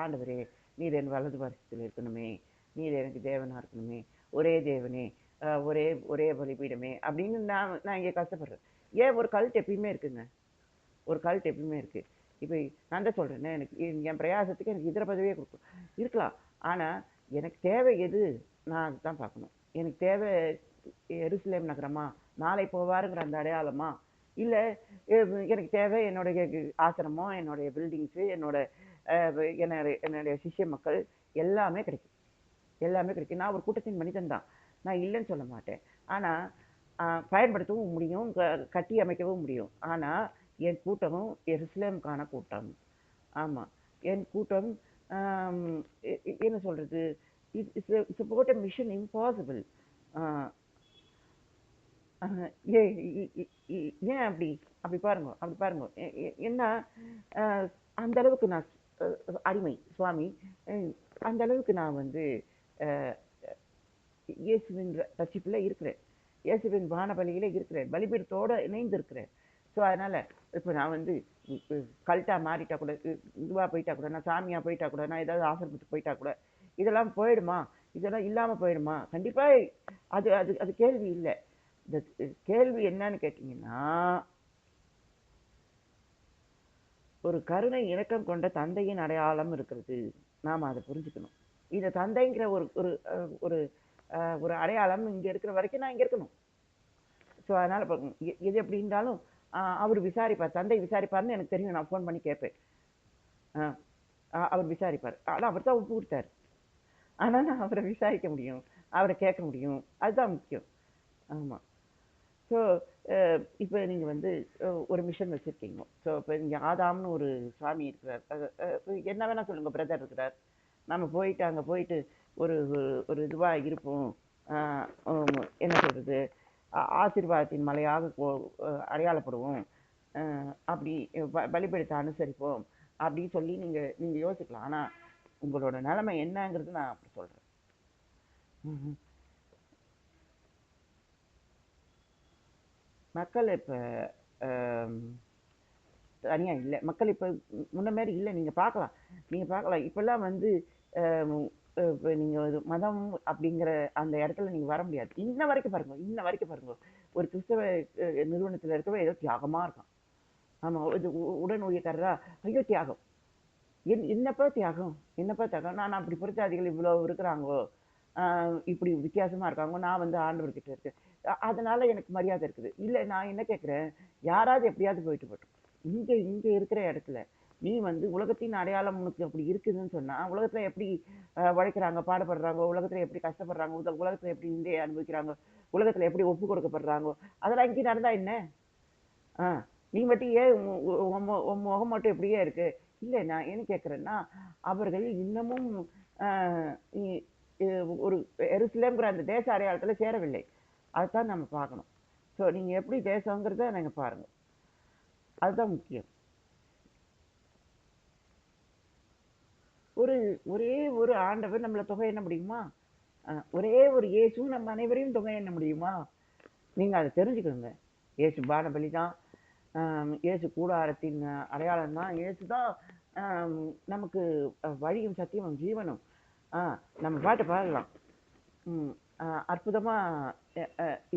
ஆண்டவரே நீர் என் வலது வருஷத்தில் இருக்கணுமே, நீர் எனக்கு தேவனா இருக்கணுமே, ஒரே தேவனே, ஒரே ஒரே பலிபீடமே அப்படின்னு நான் இங்கே கஷ்டப்படுறேன். ஏன் ஒரு கல்ட் எப்பயுமே இருக்குங்க, ஒரு கல்ட் எப்பயுமே இருக்கு. இப்போ நான் தான் சொல்றேன், எனக்கு என் பிரயாசத்துக்கு எனக்கு இதர பதவியே இருக்கலாம். ஆனால் எனக்கு தேவை எது, நான் அதுதான் பார்க்கணும். எனக்கு தேவை எருசலேம் நகரமா, நாளை போவாருங்கிற அந்த அடையாளமா, இல்லை எனக்கு தேவை என்னுடைய ஆசிரமோ, என்னுடைய பில்டிங்ஸு, என்னுடைய சிஷ்ய மக்கள் எல்லாமே கிடைக்கும், எல்லாமே கிடைக்கும். நான் ஒரு கூட்டத்தின் மனிதன் தான், நான் இல்லைன்னு சொல்ல மாட்டேன். ஆனால் பயன்படுத்தவும் முடியும், கட்டி அமைக்கவும் முடியும். ஆனால் என் கூட்டமும் எருசலேமுக்கான கூட்டம். ஆமாம், என் கூட்டம் என்ன சொல்கிறது, it's about a mission impossible. ஏன் அப்படி அப்படி பாருங்க, அப்படி பாருங்க. என்ன அந்த அளவுக்கு நான் அடிமை சுவாமி, அந்த அளவுக்கு நான் வந்து இயேசுவின் ரட்சிப்பில் இருக்கிறேன், இயேசுவின் வானபலியில இருக்கிறேன், பலிபீடத்தோடு இணைந்து இருக்கிறேன். ஸோ அதனால் இப்போ நான் வந்து கல்ட்டாக மாறிட்டா கூட, இதுவாக போயிட்டா கூட, நான் சாமியாக போயிட்டா கூட, நான் ஏதாவது ஆசிரமத்துக்கு போயிட்டா கூட இதெல்லாம் போயிடுமா, இதெல்லாம் இல்லாமல் போயிடுமா? கண்டிப்பாக அது அது அது கேள்வி இல்லை. இந்த கேள்வி என்னன்னு கேட்டிங்கன்னா, ஒரு கருணை இணக்கம் கொண்ட தந்தையின் அடையாளம் இருக்கிறது, நாம் அதை புரிஞ்சுக்கணும். இந்த தந்தைங்கிற ஒரு ஒரு ஒரு ஒரு அடையாளம் இங்கே இருக்கிற வரைக்கும் நான் இங்கே இருக்கணும். ஸோ அதனால் இப்போ எது எப்படி இருந்தாலும் அவர் விசாரிப்பார், தந்தை விசாரிப்பார்னு எனக்கு தெரியும், நான் ஃபோன் பண்ணி கேட்பேன். அவர் விசாரிப்பார், ஆனால் அவர் தான் ஒப்பு கொடுத்தார். ஆனால் நான் அவரை விசாரிக்க முடியும், அவரை கேட்க முடியும், அதுதான் முக்கியம். ஆமாம். ஸோ இப்போ நீங்கள் வந்து ஒரு மிஷன் வச்சுருக்கீங்க. ஸோ இப்போ இங்கே ஆதாம்னு ஒரு சுவாமி இருக்கிறார், என்ன வேணால் சொல்லுங்கள், பிரதர் இருக்கிறார். நம்ம போயிட்டு அங்கே போயிட்டு ஒரு ஒரு இதுவாக இருப்போம், என்ன சொல்கிறது, ஆசீர்வாதத்தின் மலையாக அடையாளப்படுவோம், அப்படி பலிபீடத்தை அனுசரிப்போம் அப்படின்னு சொல்லி நீங்கள் யோசிக்கலாம். ஆனால் உங்களோட நிலைமை என்னங்கிறது நான் அப்படி சொல்கிறேன். மக்கள் இப்போ தனியாக இல்லை, மக்கள் இப்போ முன்ன மாதிரி இல்லை. நீங்கள் பார்க்கலாம் இப்போல்லாம் வந்து இப்போ நீங்கள் மதம் அப்படிங்கிற அந்த இடத்துல நீங்கள் வர முடியாது. இன்ன வரைக்கும் பாருங்க, ஒரு கிறிஸ்தவ நிறுவனத்தில் இருக்கவே ஏதோ தியாகமாக இருக்கும். ஆமாம், இது உடன் ஊழியக்காரரா, ஐயோ தியாகம், என்னப்பா தியாகம், நான் அப்படி புறச்சாதிகள் இவ்வளோ இருக்கிறாங்கோ, இப்படி வித்தியாசமாக இருக்காங்க, நான் வந்து ஆண்டவர்கிட்ட இருக்கேன், அதனால எனக்கு மரியாதை இருக்குது. இல்லை, நான் என்ன கேட்குறேன், யாராவது எப்படியாவது போயிட்டு போட்டோம், இங்கே இருக்கிற இடத்துல நீ வந்து உலகத்தின் அடையாளம் உனக்கு அப்படி இருக்குதுன்னு சொன்னால், உலகத்தில் எப்படி உழைக்கிறாங்க, பாடுபடுறாங்க, உலகத்தில் எப்படி கஷ்டப்படுறாங்க, உலகத்தில் எப்படி இங்கே அனுபவிக்கிறாங்க, உலகத்தில் எப்படி ஒப்பு கொடுக்கப்படுறாங்க, அதெல்லாம் இங்கே நடந்தா என்ன? நீ மட்டும் ஏன் உன் முகம் மட்டும் எப்படியே இருக்கு? இல்லை, நான் என்ன கேட்குறேன்னா, அவர்கள் இன்னமும் ஒரு எருசலேம்ங்கிற அந்த தேச அடையாளத்தில் சேரவில்லை. அதுதான் நம்ம பார்க்கணும். ஸோ நீங்கள் எப்படி தேசங்கிறத நீங்கள் பாருங்கள், அதுதான் முக்கியம். ஒரே ஒரு ஆண்டவர் நம்மளை தொகை என்ன முடியுமா? ஒரே ஒரு இயேசு நம்ம அனைவரையும் தொகை என்ன முடியுமா? நீங்கள் அதை தெரிஞ்சுக்கணுங்க. இயேசு பானபலி தான், இயேசு கூடாரத்தின் அடையாளம் தான், இயேசு தான் நமக்கு வழியும் சத்தியமும் ஜீவனும். நம்ம பாட்டு பாடலாம், அற்புதமாக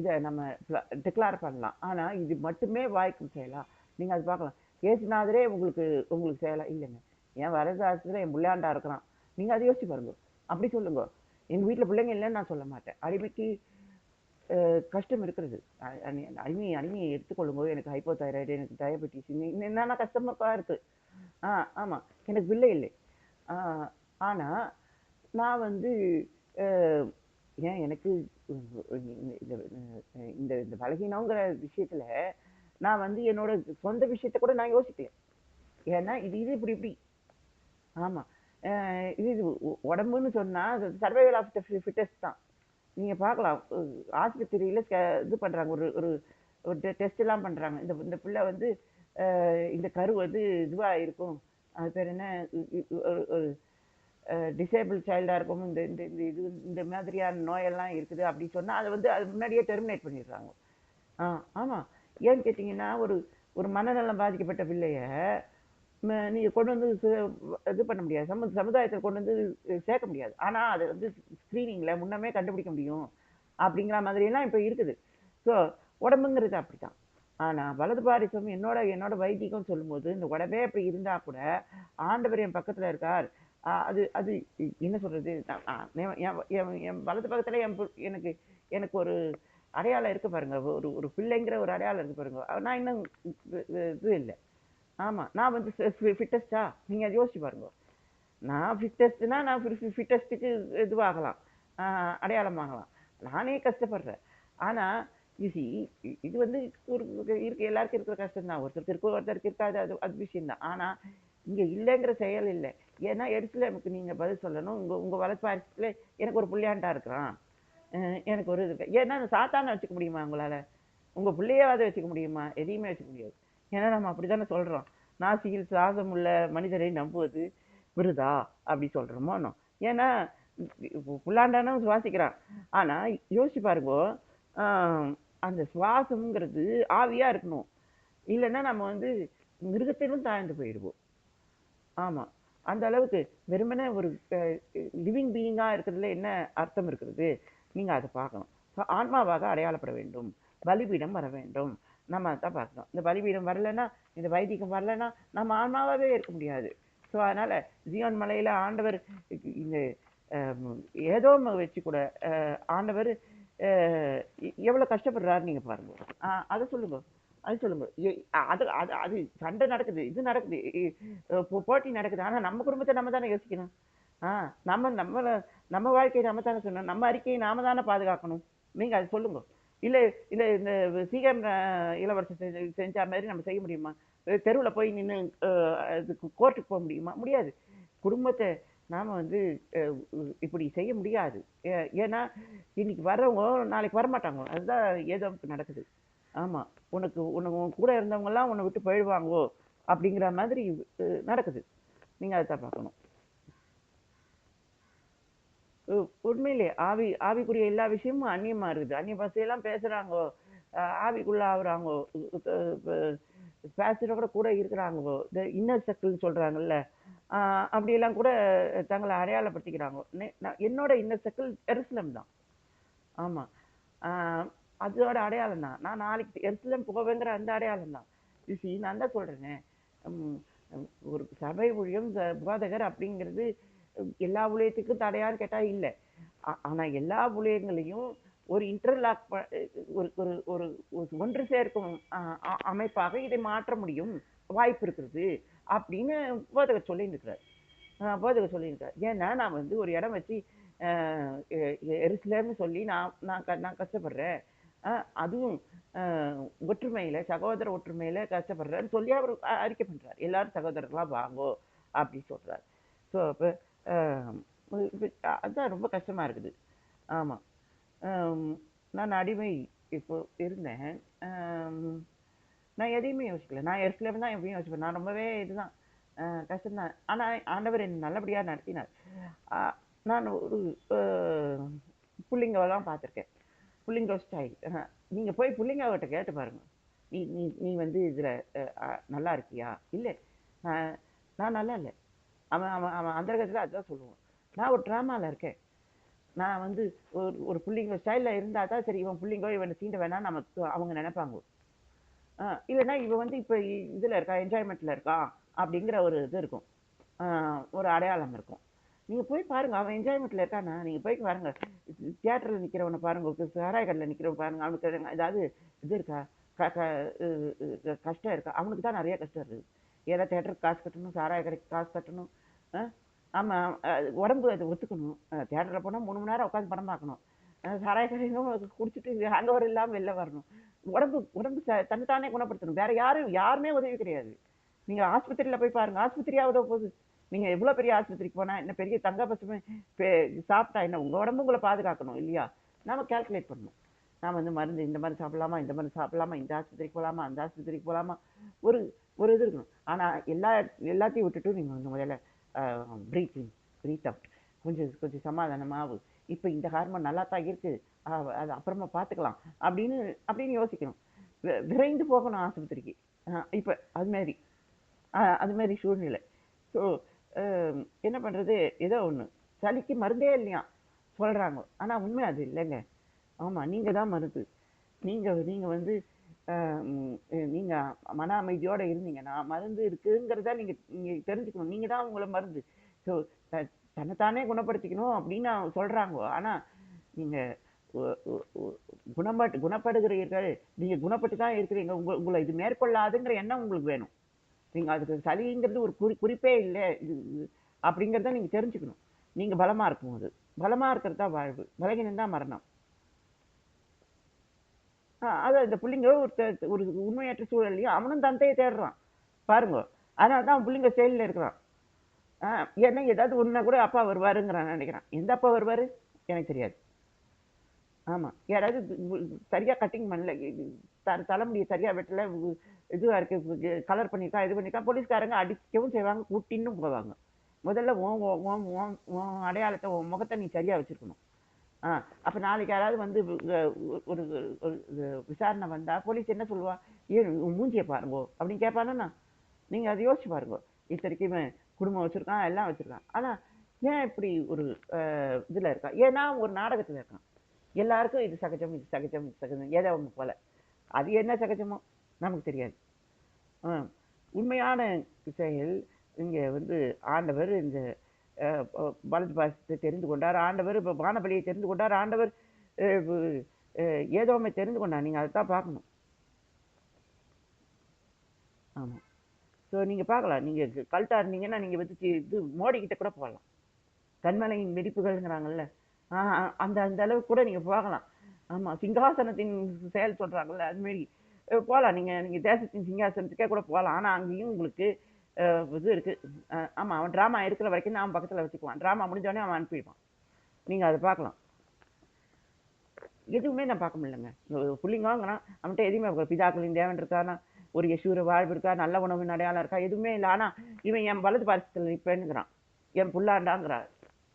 இதை நம்ம டிக்ளேர் பண்ணலாம். ஆனால் இது மட்டுமே வாய்க்கும் செய்யலாம். நீங்கள் அது பார்க்கலாம், இயேசுநாதரே உங்களுக்கு செய்யலாம் இல்லைங்க, என் வரதாசத்தில் என் பிள்ளையாண்டா இருக்கிறான், நீங்கள் அதை யோசிச்சு பாருங்க. அப்படி சொல்லுங்க. எங்கள் வீட்டில் பிள்ளைங்க இல்லைன்னு நான் சொல்ல மாட்டேன். அடிமைக்கு கஷ்டம் இருக்கிறது, அடிமையை எடுத்துக்கொள்ளுங்க. எனக்கு ஹைப்போதைராய்டு, எனக்கு டயபெட்டிஸ், என்னென்ன கஷ்டமாக இருக்குது. ஆமாம், எனக்கு பிள்ளை இல்லை. ஆனால் நான் வந்து ஏன் எனக்கு இந்த இந்த இந்த பலகீனங்கிற விஷயத்துல நான் வந்து என்னோட சொந்த விஷயத்த கூட நான் யோசிக்கல. ஏன்னா இது இது இப்படி இப்படி. ஆமா. இது இது உடம்புன்னு சொன்னா சர்வைவல் ஆஃப் த ஃபிட்டஸ்ட் தான். நீங்க பார்க்கலாம். ஆஸ்பத்திரியில இது பண்றாங்க. ஒரு ஒரு ஒரு டெஸ்ட் எல்லாம் பண்றாங்க. இந்த இந்த பிள்ளை வந்து இந்த கரு வந்து இதுவா இருக்கும். அது பேர் என்ன? ஒரு ஒரு டிசேபிள் சைல்டா இருக்கும். இந்த இந்த இந்த இது இந்த மாதிரியான நோயெல்லாம் இருக்குது அப்படி சொன்னா அதை வந்து அது முன்னாடியே டெர்மினேட் பண்ணிடுறாங்க. ஆமா. ஏன்னு கேட்டீங்கன்னா ஒரு ஒரு மனநலம் பாதிக்கப்பட்ட பிள்ளைய நீங்க கொண்டு வந்து இது பண்ண முடியாது. சமுதாயத்தில் கொண்டு வந்து சேர்க்க முடியாது. ஆனா அதை வந்து ஸ்கிரீனிங்ல முன்னமே கண்டுபிடிக்க முடியும் அப்படிங்கிற மாதிரி எல்லாம் இப்ப இருக்குது. ஸோ உடம்புங்கிறது அப்படித்தான். ஆனா வலது பாரிசம் என்னோட என்னோட வைத்தியம் சொல்லும்போது இந்த உடம்பே அப்படி இருந்தா கூட ஆண்டவர் என் பக்கத்துல இருக்கார். அது அது என்ன சொல்றது? என் வலது பக்கத்துல எனக்கு எனக்கு ஒரு அடையாளம் இருக்கு பாருங்க. ஒரு ஒரு பிள்ளைங்கிற ஒரு அடையாளம் இருக்கு பாருங்க. நான் இன்னும் இது இல்லை. ஆமா. நான் வந்து ஃபிட்டஸ்டா? நீங்க அதை யோசிச்சு பாருங்க. நான் ஃபிட்டஸ்ட்னா நான் ஃபிட்டஸ்ட்டுக்கு இதுவாகலாம். அடையாளம் ஆகலாம். நானே கஷ்டப்படுறேன். ஆனா இது வந்து ஒரு இருக்கு எல்லாருக்கும் இருக்கிற கஷ்டம் தான். ஒருத்தருக்கு இருக்கும், ஒருத்தருக்கு இருக்காது. அது அது விஷயம் தான். ஆனா இங்க இல்லைங்கிற செயல் இல்லை. ஏன்னா எருசலேமுக்கு நீங்க பதில் சொல்லணும். உங்க உங்க வலப்பாரத்துல எனக்கு ஒரு புள்ளையாண்டா இருக்கிறான். எனக்கு ஒரு இது ஏன்னா சாத்தானை வச்சுக்க முடியுமா உங்களால? உங்க பிள்ளையாவது வச்சுக்க முடியுமா? எதையுமே வச்சுக்க முடியாது. ஏன்னா நம்ம அப்படித்தானே சொல்றோம். நாசியில் சுவாசம் உள்ள மனிதரை நம்புவது விருதா அப்படி சொல்றோமோ. ஏன்னா புல்லாண்டானும் சுவாசிக்கிறான். ஆனா யோசிச்சு பாருங்க. அந்த சுவாசம்ங்கிறது ஆவியா இருக்கணும். இல்லைன்னா நம்ம வந்து மிருகத்திலும் தாழ்ந்து போயிடுவோம். ஆமா. அந்த அளவுக்கு வெறுமனே ஒரு லிவிங் பீயிங்கா இருக்கிறதுல என்ன அர்த்தம் இருக்கிறது? நீங்க அதை பார்க்கணும். ஆன்மாவாக அடையாளப்பட வேண்டும். பலிபீடம் வர வேண்டும். நம்ம அதான் பார்க்கணும். இந்த பலிபீடம் வரலைன்னா, இந்த வைதிகம் வரலைன்னா நம்ம ஆன்மாவாவே இருக்க முடியாது. ஸோ அதனால ஜியோன் மலையில ஆண்டவர் இந்த ஏதோ வச்சு கூட ஆண்டவர் எவ்வளவு கஷ்டப்படுறாரு நீங்க பாருங்க. அதை சொல்லுங்க. அது சொல்லுங்க. அது அது அது சண்டை நடக்குது, இது நடக்குது, போட்டி நடக்குது. ஆனா நம்ம குடும்பத்தை நம்ம தானே யோசிக்கணும். நம்ம நம்ம நம்ம வாழ்க்கையை நம்ம தானே சொல்லணும். நம்ம அறிக்கையை நாம தானே பாதுகாக்கணும். நீங்க அது சொல்லுங்க. இல்ல இல்ல இந்த சீக்கிரம் இளவரசர் செஞ்ச மாதிரி நம்ம செய்ய முடியுமா? தெருவுல போய் நின்று கோர்ட்டுக்கு போக முடியுமா? முடியாது. குடும்பத்தை நாம வந்து இப்படி செய்ய முடியாது. ஏன்னா இன்னைக்கு வர்றவங்க நாளைக்கு வரமாட்டாங்க. அதுதான் ஏதோ நடக்குது. ஆமா. உனக்கு உனக்கு உன் கூட இருந்தவங்க எல்லாம் உன்னை விட்டு போயிடுவாங்கோ அப்படிங்கிற மாதிரி நடக்குது. நீங்க அதை தான் பார்க்கணும். உண்மையிலே ஆவிக்குரிய எல்லா விஷயமும் அந்நியமா இருக்குது. அந்நிய பாஷையெல்லாம் பேசுறாங்கோ. ஆவிக்குள்ள ஆகுறாங்கோ. பேசுற கூட இருக்கிறாங்கோ. இந்த இன்னர் சர்க்கிள்னு சொல்றாங்கல்ல. அப்படியெல்லாம் கூட தங்களை அடையாளப்படுத்திக்கிறாங்க. என்னோட இன்னர் சர்க்கிள் எருசலேம் தான். ஆமா. அதோட அடையாளம் தான். நான் நாளைக்கு எருசலேம் போவேங்கிற அந்த அடையாளம் தான். நான் தான் சொல்றேனே. ஒரு சபை ஊழியம் போதகர் அப்படிங்கிறது எல்லா ஊழியத்துக்கும் தடையான்னு கேட்டா இல்லை. ஆனா எல்லா ஊழியங்களையும் ஒரு இன்டர்லாக் ஒரு ஒரு ஒரு ஒன்று சேர்க்கும் அமைப்பாக இதை மாற்ற முடியும், வாய்ப்பு இருக்கிறது அப்படின்னு போதகர் சொல்லிட்டு இருக்கிறார். போதகர் சொல்லியிருக்கார். ஏன்னா நான் வந்து ஒரு இடம் வச்சு எருசலேம்னு சொல்லி நான் கஷ்டப்படுறேன். அதுவும் ஒற்றுமையில சகோதர ஒற்றுமையில கஷ்டப்படுறேன்னு சொல்லி அவர் அறிக்கை பண்றார். எல்லாரும் சகோதரர்களா வாங்கோ அப்படி சொல்றாரு. ஸோ அப்போ அதுதான் ரொம்ப கஷ்டமா இருக்குது. ஆமா. நான் அடிமை இப்போ இருந்தேன். நான் எதையுமே யோசிக்கல. நான் எருசலேம் தான் எப்பயும் யோசிப்பேன். நான் ரொம்பவே இதுதான் கஷ்டம்தான். ஆனா ஆண்டவர் என்னை நல்லபடியா நடத்தினார். நான் ஒரு புள்ளிங்கெல்லாம் பார்த்துருக்கேன். புள்ளிங்கோ ஸ்டைல். நீங்க போய் புள்ளிங்ககிட்ட கேட்டு பாருங்க. நீ நீ நீ வந்து இதுல நல்லா இருக்கியா? இல்ல. நான் நான் நல்லா இல்லை. அவன் அவன் அவன் அந்தரகத்துல அதுதான் சொல்லுவான். நான் ஒரு ட்ராமால இருக்கேன். நான் வந்து ஒரு ஒரு புள்ளிங்கோ ஸ்டைல்ல இருந்தா தான் சரி இவன் புள்ளிங்கோ இவனை சீண்ட வேணாம் நம்ம அவங்க நினைப்பாங்க. இல்லைன்னா இவன் வந்து இப்ப இதுல இருக்கா, என்ஜாய்மெண்ட்ல இருக்கா அப்படிங்கிற ஒரு இது இருக்கும். ஒரு அடையாளம் இருக்கும். நீங்க போய் பாருங்க. அவன் என்ஜாய்மெண்ட்ல இருக்கானா? நீங்க போய் பாருங்க. தியேட்டர்ல நிக்கிறவனை பாருங்க, சாராய கடையில நிக்கிறவன் பாருங்க. அவனுக்கு ஏதாவது இது இருக்கா? கஷ்டம் இருக்கா? அவனுக்கு தான் நிறைய கஷ்டம் இருக்குது. ஏன்னா தியேட்டருக்கு காசு கட்டணும், சாராய கடைக்கு காசு கட்டணும். ஆமாம், உடம்பு அது ஒத்துக்கணும். தியேட்டரில் போனால் 3 மணி நேரம் உட்காந்து படம் பார்க்கணும். சாராய கடையும் குடிச்சிட்டு ஹேங் ஓவர் இல்லாமல் வெளில வரணும். உடம்பு உடம்பு தன்னைத்தானே குணப்படுத்தணும். வேற யாருமே உதவி கிடையாது. நீங்கள் ஆஸ்பத்திரியில் போய் பாருங்க, ஆஸ்பத்திரியாவது போகுது. நீங்கள் எவ்வளோ பெரிய ஆஸ்பத்திரிக்கு போனால் என்ன, பெரிய தங்க பசுமை சாப்பிட்டா என்ன, உங்கள் உடம்பு உங்களை பாதுகாக்கணும் இல்லையா? நாம கால்குலேட் பண்ணணும். நாம் வந்து மருந்து இந்த மாதிரி சாப்பிடலாமா, இந்த மாதிரி சாப்பிடலாமா, இந்த ஆஸ்பத்திரிக்கு போகலாமா, அந்த ஆஸ்பத்திரிக்கு போகலாமா, ஒரு ஒரு இது இருக்கணும். ஆனால் எல்லாத்தையும் விட்டுட்டு நீங்கள் வந்து முதல்ல ப்ரீத் இன், ப்ரீத் அவுட், கொஞ்சம் கொஞ்சம் சமாதானமாகும். இப்போ இந்த ஹார்மோன் நல்லா தான் இருக்குது, அது அப்புறமா பார்த்துக்கலாம் அப்படின்னு யோசிக்கணும். விரைந்து போகணும் ஆஸ்பத்திரிக்கு. இப்போ அது மாதிரி சூழ்நிலை. ஸோ என்ன பண்ணுறது, ஏதோ ஒன்று சளிக்கு மருந்தே இல்லையா சொல்கிறாங்க, ஆனால் உண்மை அது இல்லைங்க. ஆமாம், நீங்கள் தான் மருந்து. நீங்கள் வந்து நீங்கள் மன அமைதியோடு இருந்தீங்கன்னா மருந்து இருக்குங்கிறத நீங்கள் தெரிஞ்சுக்கணும். நீங்கள் தான் உங்களை மருந்து. ஸோ தன்னைத்தானே குணப்படுத்திக்கணும் அப்படின்னு சொல்கிறாங்க. ஆனால் நீங்கள் குணப்படுகிறீர்கள், நீங்கள் குணப்பட்டு தான் இருக்கிறீங்க, உங்களை இது மேற்கொள்ளாதுங்கிற எண்ணம் உங்களுக்கு வேணும். நீங்கள் அதுக்கு சளிங்கிறது ஒரு குறிப்பே இல்லை இது அப்படிங்கிறத நீங்கள் தெரிஞ்சுக்கணும். நீங்கள் பலமாக இருக்கும்போது, பலமாக இருக்கிறது தான் வாழ்வு, பலகீனம் தான் மரணம். அதான் இந்த பிள்ளைங்க ஒரு உண்மையற்ற சூழல்லையும் அவனும் தந்தையை தேடுறான் பாருங்க. அதனால தான் பிள்ளைங்க செயலில் இருக்கிறான். ஏன்னா ஏதாவது ஒன்றா கூட அப்பா வருவாருங்கிறான் நினைக்கிறான். எந்த அப்பா வருவார் எனக்கு தெரியாது. ஆமாம், யாராவது சரியாக கட்டிங் பண்ணல, தலைமுடியை சரியாக வெட்டலை, இதுவாக இருக்கு, கலர் பண்ணியிருக்கா, இது பண்ணியிருக்கா, போலீஸ்காரங்க அடிக்கவும் செய்வாங்க, கூட்டின்னும் போவாங்க. முதல்ல உன் அடையாளத்தை, உன் முகத்தை நீ சரியாக வச்சுருக்கணும். அப்போ நாளைக்கு யாராவது வந்து ஒரு விசாரணை வந்தால் போலீஸ் என்ன சொல்லுவா, ஏன் மூஞ்சியை பாருங்கோ அப்படின்னு கேட்பானா? நீங்கள் அதை யோசிச்சு பாருங்க. இத்தனைக்குமே குடும்பம் வச்சுருக்கான், எல்லாம் வச்சுருக்கான், ஆனால் ஏன் இப்படி ஒரு இதில் இருக்கான்? ஏன்னா ஒரு நாடகத்தில் இருக்கான். எல்லாருக்கும் இது சகஜம், இது சகஜம், இது சகஜம், ஏதோ ஒன்று போல. அது என்ன சகஜமோ நமக்கு தெரியாது. உண்மையான செயல் இங்கே வந்து ஆண்டவர் இந்த வலது பாசத்தை தெரிந்து கொண்டார், ஆண்டவர் இப்போ வானபலியை தெரிந்து கொண்டார், ஆண்டவர் ஏதோமே தெரிந்து கொண்டார். நீங்கள் அதை தான் பார்க்கணும். ஆமாம். ஸோ நீங்கள் பார்க்கலாம், நீங்கள் கல்ட்டாக இருந்தீங்கன்னா நீங்கள் வந்து இது மோடிக்கிட்ட கூட போகலாம். கண்மலையின் வெடிப்புகள்ங்கிறாங்கல்ல, அந்த அந்த அளவுக்கு கூட நீங்கள் போகலாம். ஆமாம், சிங்காசனத்தின் செயல் சொல்கிறாங்கல்ல, அதுமாரி போகலாம். நீங்கள் தேசத்தின் சிங்காசனத்துக்கே கூட போகலாம். ஆனால் அங்கேயும் உங்களுக்கு இது இருக்குது. ஆமாம், அவன் ட்ராமா இருக்கிற வரைக்கும் தான் அவன் பக்கத்தில் வச்சுக்குவான். ட்ராமா முடிஞ்சோடனே அவன் அனுப்பிடுவான். நீங்கள் அதை பார்க்கலாம். எதுவுமே நான் பார்க்க முடியலங்க. புள்ளிங்கிறான், அவன்கிட்ட எதுவுமே பிதாக்களின் தேவன் இருக்கானா, ஒரு யசூர வாழ்வு இருக்கா, நல்ல உணவு அடையாளம் இருக்கா, எதுவுமே இல்லை. ஆனால் இவன் என் வலது பாரசத்தில் நிற்பேன்னுங்கிறான், என் புல்லாண்டாங்கிறான்.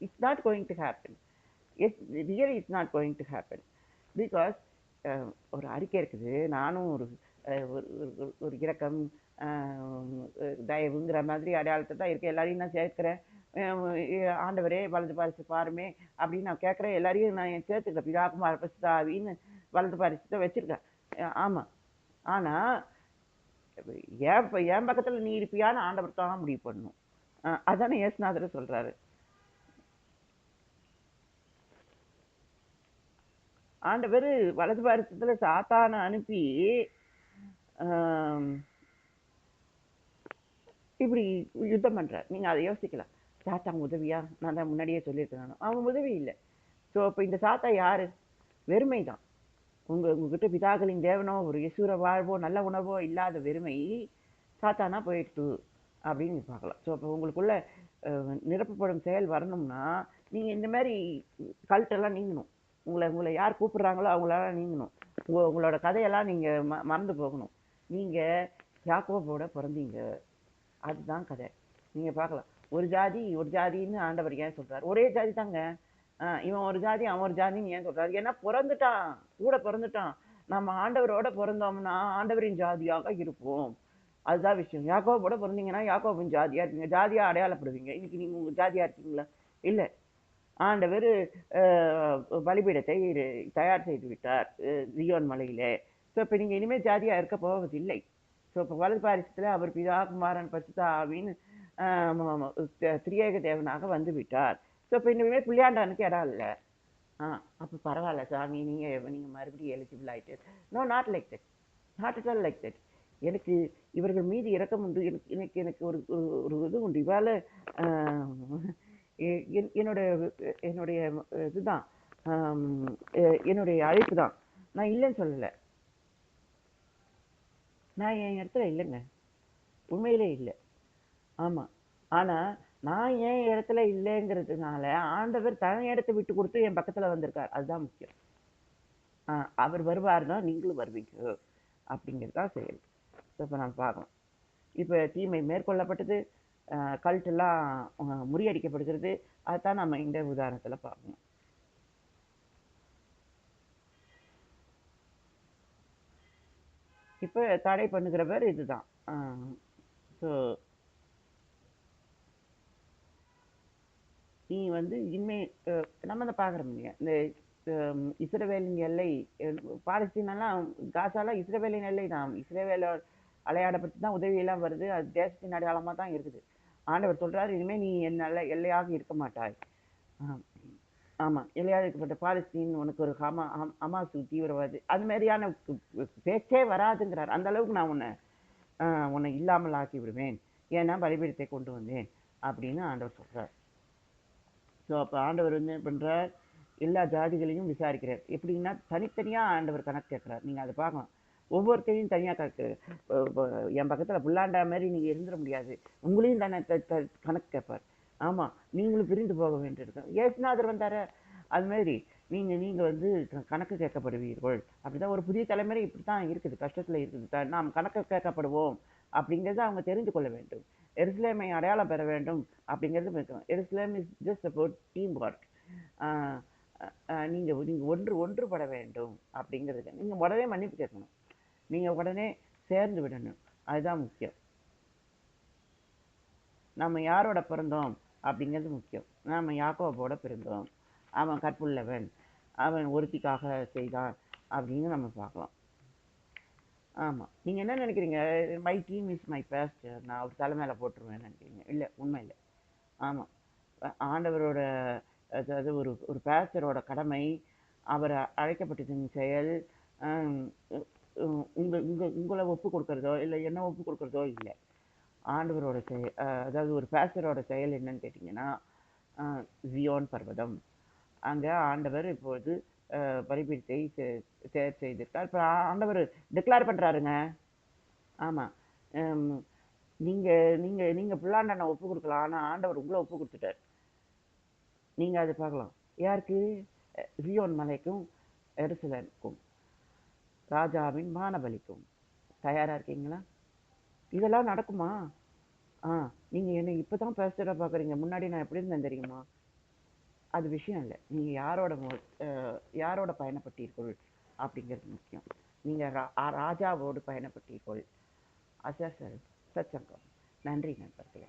It's not going to happen. Really it's not going to happen. Because ஒரு அறிக்கை இருக்குது, நானும் ஒரு இரக்கம், தயவுங்கிற மாதிரி அடையாளத்தை தான் இருக்கேன். எல்லாரையும் நான் சேர்க்கிறேன். ஆண்டவரே வலது பாரிசு பாருமே அப்படின்னு நான் கேட்குறேன். எல்லாரையும் நான் சேர்த்துக்கிறேன். பிதாகுமார பரிசுத்தாவின்னு வலது பாரிசத்தை வச்சுருக்கேன். ஆமாம், ஆனால் என் பக்கத்தில் நீ இருப்பியான்னு ஆண்டவர் தான் முடிவு பண்ணணும். அதானே இயேசுநாதர் சொல்கிறாரு. ஆண்டவர் வலது பாரிசத்தில் சாத்தானை அனுப்பி இப்படி யுத்தம் பண்ணுறார். நீங்கள் அதை யோசிக்கலாம். சாத்தான் உதவியா? நான் தான் முன்னாடியே சொல்லியிருக்கேன். அவன் உதவி இல்லை. ஸோ இப்போ இந்த சாத்தா யார்? வெறுமை தான். உங்ககிட்ட பிதாக்களின் தேவனோ ஒரு யசூர வாழ்வோ நல்ல உணவோ இல்லாத வெறுமை சாத்தானா போயிடுச்சு அப்படின்னு பார்க்கலாம். ஸோ இப்போ உங்களுக்குள்ள நிரப்பப்படும் செயல் வரணும்னா நீங்கள் இந்த மாதிரி கல்ட்டெல்லாம் நீங்கணும். உங்களை யார் கூப்பிடுறாங்களோ அவங்களால நீங்கணும். உங்களோட கதையெல்லாம் நீங்கள் மறந்து போகணும். நீங்கள் யாக்கோபோட பிறந்தீங்க, அதுதான் கதை. நீங்கள் பார்க்கலாம், ஒரு ஜாதின்னு ஆண்டவர் ஏன் சொல்கிறார்? ஒரே ஜாதி தாங்க. இவன் ஒரு ஜாதி அவன் ஒரு ஜாதின்னு ஏன் சொல்கிறார்? ஏன்னா கூட பிறந்துட்டான். நம்ம ஆண்டவரோட பிறந்தோம்னா ஆண்டவரின் ஜாதியாக இருப்போம். அதுதான் விஷயம். யாக்கோபோட பிறந்தீங்கன்னா யாக்கோபின் ஜாதியாக இருப்பீங்க, ஜாதியாக அடையாளப்படுவீங்க. இன்னைக்கு நீங்கள் உங்கள் ஜாதியாக இருக்கீங்களா? இல்லை. ஆண்டவர் பலிபீடத்தை தயார் செய்து விட்டார் ஜியோன் மலையிலே. ஸோ இப்போ நீங்கள் இனிமேல் ஜாதியாக இருக்க போவதில்லை. ஸோ இப்போ வலது பாரிசத்தில் அவர் பிதா குமாரன் பரிசுத்த ஆவின்னு திரியேக தேவனாக வந்து விட்டார். ஸோ இப்போ இனிமேல் புள்ளியாண்டானுக்கு இடம் இல்லை. அப்போ பரவாயில்ல சாமி, நீங்கள் மறுபடியும் எலிஜிபிள் ஆகிட்டு. No, not like that, not at all like that. எனக்கு இவர்கள் மீது இறக்கம் உண்டு. எனக்கு ஒரு இது உண்டு. இவால் என்னோட என்னுடைய இதுதான், என்னுடைய அழைப்பு தான். நான் இல்லைன்னு சொல்லலை. நான் என் இடத்துல இல்லைங்க, உண்மையிலே இல்லை. ஆமா. ஆனா நான் என் இடத்துல இல்லைங்கிறதுனால ஆண்டவர் தன் இடத்தை விட்டு கொடுத்து என் பக்கத்துல வந்திருக்கார். அதுதான் முக்கியம். அவர் வருவார்னா நீங்களும் வருவீங்க அப்படிங்கிறது தான் செயல். இப்போ நான் பார்க்கலாம். இப்போ தீமை மேற்கொள்ளப்பட்டது, கல்ட் எல்லாம் முறியடிக்கப்படுகிறது. அதைத்தான் நம்ம இந்த உதாரணத்துல பார்க்கணும். இப்போ தடை பண்ணுகிறவர் இதுதான். ஸோ நீ வந்து இனிமே நம்ம தான் பார்க்குறோம் இல்லையா, இந்த இஸ்ரவேலின் எல்லை, பாலஸ்தீனெல்லாம் காசாலாம் இஸ்ரவேலின் எல்லை தான். இஸ்ரவேல அலையாடப்பட்டு தான் உதவியெல்லாம் வருது. அது தேசத்தின் அடையாளமாக தான் இருக்குது. ஆண்டவர் சொல்றாரு, இனிமே நீ என் நல்ல எல்லையாக இருக்க மாட்டாய். ஆமா, எல்லையாக இருக்கப்பட்ட பாலஸ்தீன் உனக்கு ஒரு ஹமாசு தீவிரவாதி அது மாதிரியான பேச்சே வராதுங்கிறார். அந்த அளவுக்கு நான் உன்னை இல்லாமல் ஆக்கி விடுவேன், ஏன்னா பலிபீடத்தை கொண்டு வந்தேன் அப்படின்னு ஆண்டவர் சொல்றார். ஸோ அப்போ ஆண்டவர் வந்து என்ன பண்ணுறார், எல்லா ஜாதிகளையும் விசாரிக்கிறார். எப்படின்னா தனித்தனியாக ஆண்டவர் கணக்கு கேட்குறார். நீங்கள் அதை பார்க்கலாம். ஒவ்வொருத்தையும் தனியாக கணக்கு, என் பக்கத்தில் புல்லாண்டா மாதிரி நீங்கள் இருந்துட முடியாது, உங்களையும் தானே கணக்கு கேட்பார். ஆமாம், நீங்களும் பிரிந்து போக வேண்டியிருக்கோம். ஏசுநாதர் வந்தார அது மாதிரி நீங்கள் வந்து கணக்கு கேட்கப்படுவீர்கள். அப்படிதான் ஒரு புதிய தலைமுறை இப்படி தான் இருக்குது, கஷ்டத்தில் இருக்குது. நாம் கணக்கு கேட்கப்படுவோம் அப்படிங்கிறத அவங்க தெரிந்து கொள்ள வேண்டும். எருசலேமை அடையாளம் பெற வேண்டும் அப்படிங்கிறது இருக்கணும். Jerusalem is just about team work. நீங்கள் ஒன்றுபட வேண்டும் அப்படிங்கிறது. நீங்கள் உடனே மன்னிப்பு கேட்கணும், நீங்கள் உடனே சேர்ந்து விடணும். அதுதான் முக்கியம். நம்ம யாரோட பிறந்தோம் அப்படிங்கிறது முக்கியம். நம்ம யாக்கோபோட பிறந்தோம், அவன் கற்புள்ளவன், அவன் ஒருத்திக்காக செய்தான் அப்படின்னு நம்ம பார்க்கலாம். ஆமாம், நீங்கள் என்ன நினைக்கிறீங்க, my team is my pastor, நான் அவர் தலை மேலே போட்டுருவேன்னு நினைக்கிறீங்க? இல்லை, உண்மை இல்லை. ஆமாம், ஆண்டவரோட, அதாவது ஒரு பாஸ்டரோட கடமை, அவர் அழைக்கப்பட்டதின் செயல் உங்களை ஒப்பு கொடுக்கறதோ இல்லை என்ன ஒப்பு கொடுக்கறதோ இல்லை. ஆண்டவரோட செயல், அதாவது ஒரு பாஸ்டரோட செயல் என்னன்னு கேட்டிங்கன்னா, ஜியோன் பர்வதம், அங்கே ஆண்டவர் இப்போது பலிபீடத்தை செய்திருக்கார். இப்போ ஆண்டவர் டிக்ளேர் பண்ணுறாருங்க. ஆமாம், நீங்கள் புல்லாண்டனை ஒப்பு கொடுக்கலாம், ஆனால் ஆண்டவர் உங்களை ஒப்பு கொடுத்துட்டார். நீங்கள் அதை பார்க்கலாம். யாருக்கு? ஜியோன் மலைக்கும் எருசலேமுக்கும், ராஜாவின் வானபலிக்கும். தயாராக இருக்கீங்களா? இதெல்லாம் நடக்குமா? நீங்கள் என்னை இப்போ தான் பாஸ்டராக பார்க்குறீங்க, முன்னாடி நான் எப்படி இருந்தேன் தெரியுமா? அது விஷயம் இல்லை. நீங்கள் யாரோட பயணப்பட்டீர்கள் அப்படிங்கிறது முக்கியம். நீங்கள் ராஜாவோடு பயணப்பட்டீர்கள். அசல் சச்சங்கம். நன்றி நண்பர்களே.